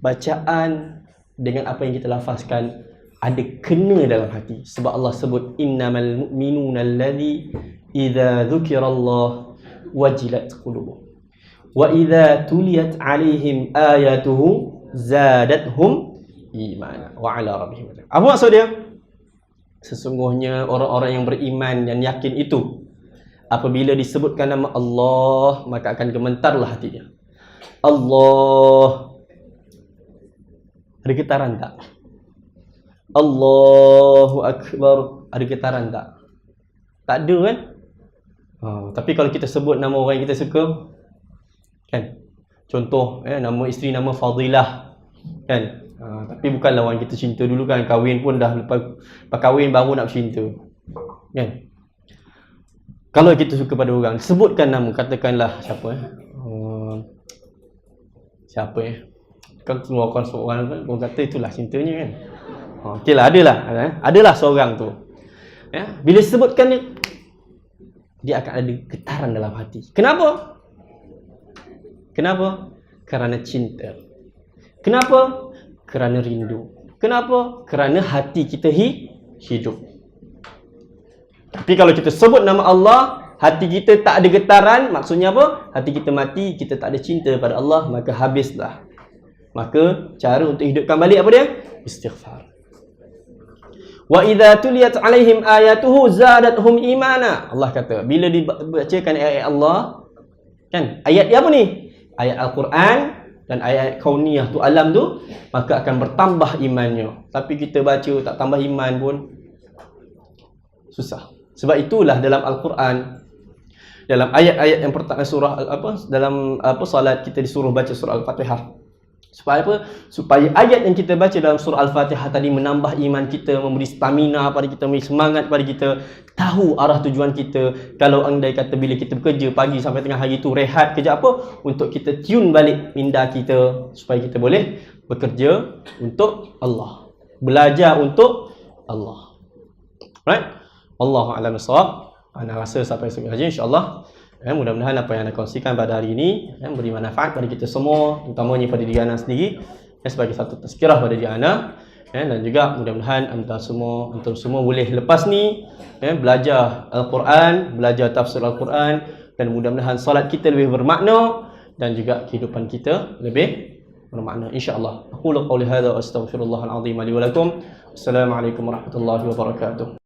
bacaan dengan apa yang kita lafazkan ada kena dalam hati. Sebab Allah sebut innamal mu'minuna alladhi idza dzukirallah wajilat qulubuhum wa idza tuliyat alaihim ayatuhu zadatuhum imana wa ala rabbihim. Apa maksud dia? Sesungguhnya orang-orang yang beriman dan yakin itu, apabila disebutkan nama Allah, maka akan gemetarlah hatinya. Allah. Ada getaran tak? Allahu Akbar. Ada getaran tak? Tak ada kan? Tapi kalau kita sebut nama orang yang kita suka, kan? Contoh, nama isteri nama Fadilah, kan? Tapi bukanlah orang kita cinta dulu kan, kahwin pun dah lepas kahwin baru nak cinta, kan? Kalau kita suka pada orang, sebutkan nama, katakanlah siapa siapa Kau keluarkan seorang kan, kau kata itulah cintanya kan. Okeylah, adalah seorang tu. Ya, bila sebutkan dia akan ada getaran dalam hati. Kenapa? Kerana cinta. Kenapa? Kerana rindu. Kenapa? Kerana hati kita hidup. Tapi kalau kita sebut nama Allah, hati kita tak ada getaran, maksudnya apa? Hati kita mati, kita tak ada cinta pada Allah, maka habislah. Maka cara untuk hidupkan balik apa dia? Istighfar. Wa idza tuliyat alaihim ayatuhu zadatuhum imana. Allah kata, bila dibacakan ayat Allah, kan? Ayat dia apa ni? Ayat Al-Quran dan ayat kauniyah tu, alam tu, maka akan bertambah imannya. Tapi kita baca tak tambah iman pun susah. Sebab itulah dalam Al-Quran, dalam ayat-ayat yang pertama surah salat kita disuruh baca surah Al-Fatihah. Supaya apa? Supaya ayat yang kita baca dalam surah Al-Fatihah tadi menambah iman kita, memberi stamina pada kita, memberi semangat pada kita, tahu arah tujuan kita. Kalau andai kata bila kita bekerja pagi sampai tengah hari tu rehat kejap apa, untuk kita tune balik minda kita supaya kita boleh bekerja untuk Allah, belajar untuk Allah. Right? Allahu a'lam bissawab. Ana rasa sampai sini saja insya-Allah. Mudah-mudahan apa yang anda kongsikan pada hari ini beri manfaat pada kita semua, terutamanya pada diri anda sendiri, sebagai satu tazkirah pada diri anda, dan juga mudah-mudahan antum semua boleh lepas ni belajar Al-Quran, belajar tafsir Al-Quran, dan mudah-mudahan solat kita lebih bermakna dan juga kehidupan kita lebih bermakna insya-Allah. Aqulu qawli hadza wa astaghfirullahal azim li wa lakum. Assalamualaikum warahmatullahi wabarakatuh.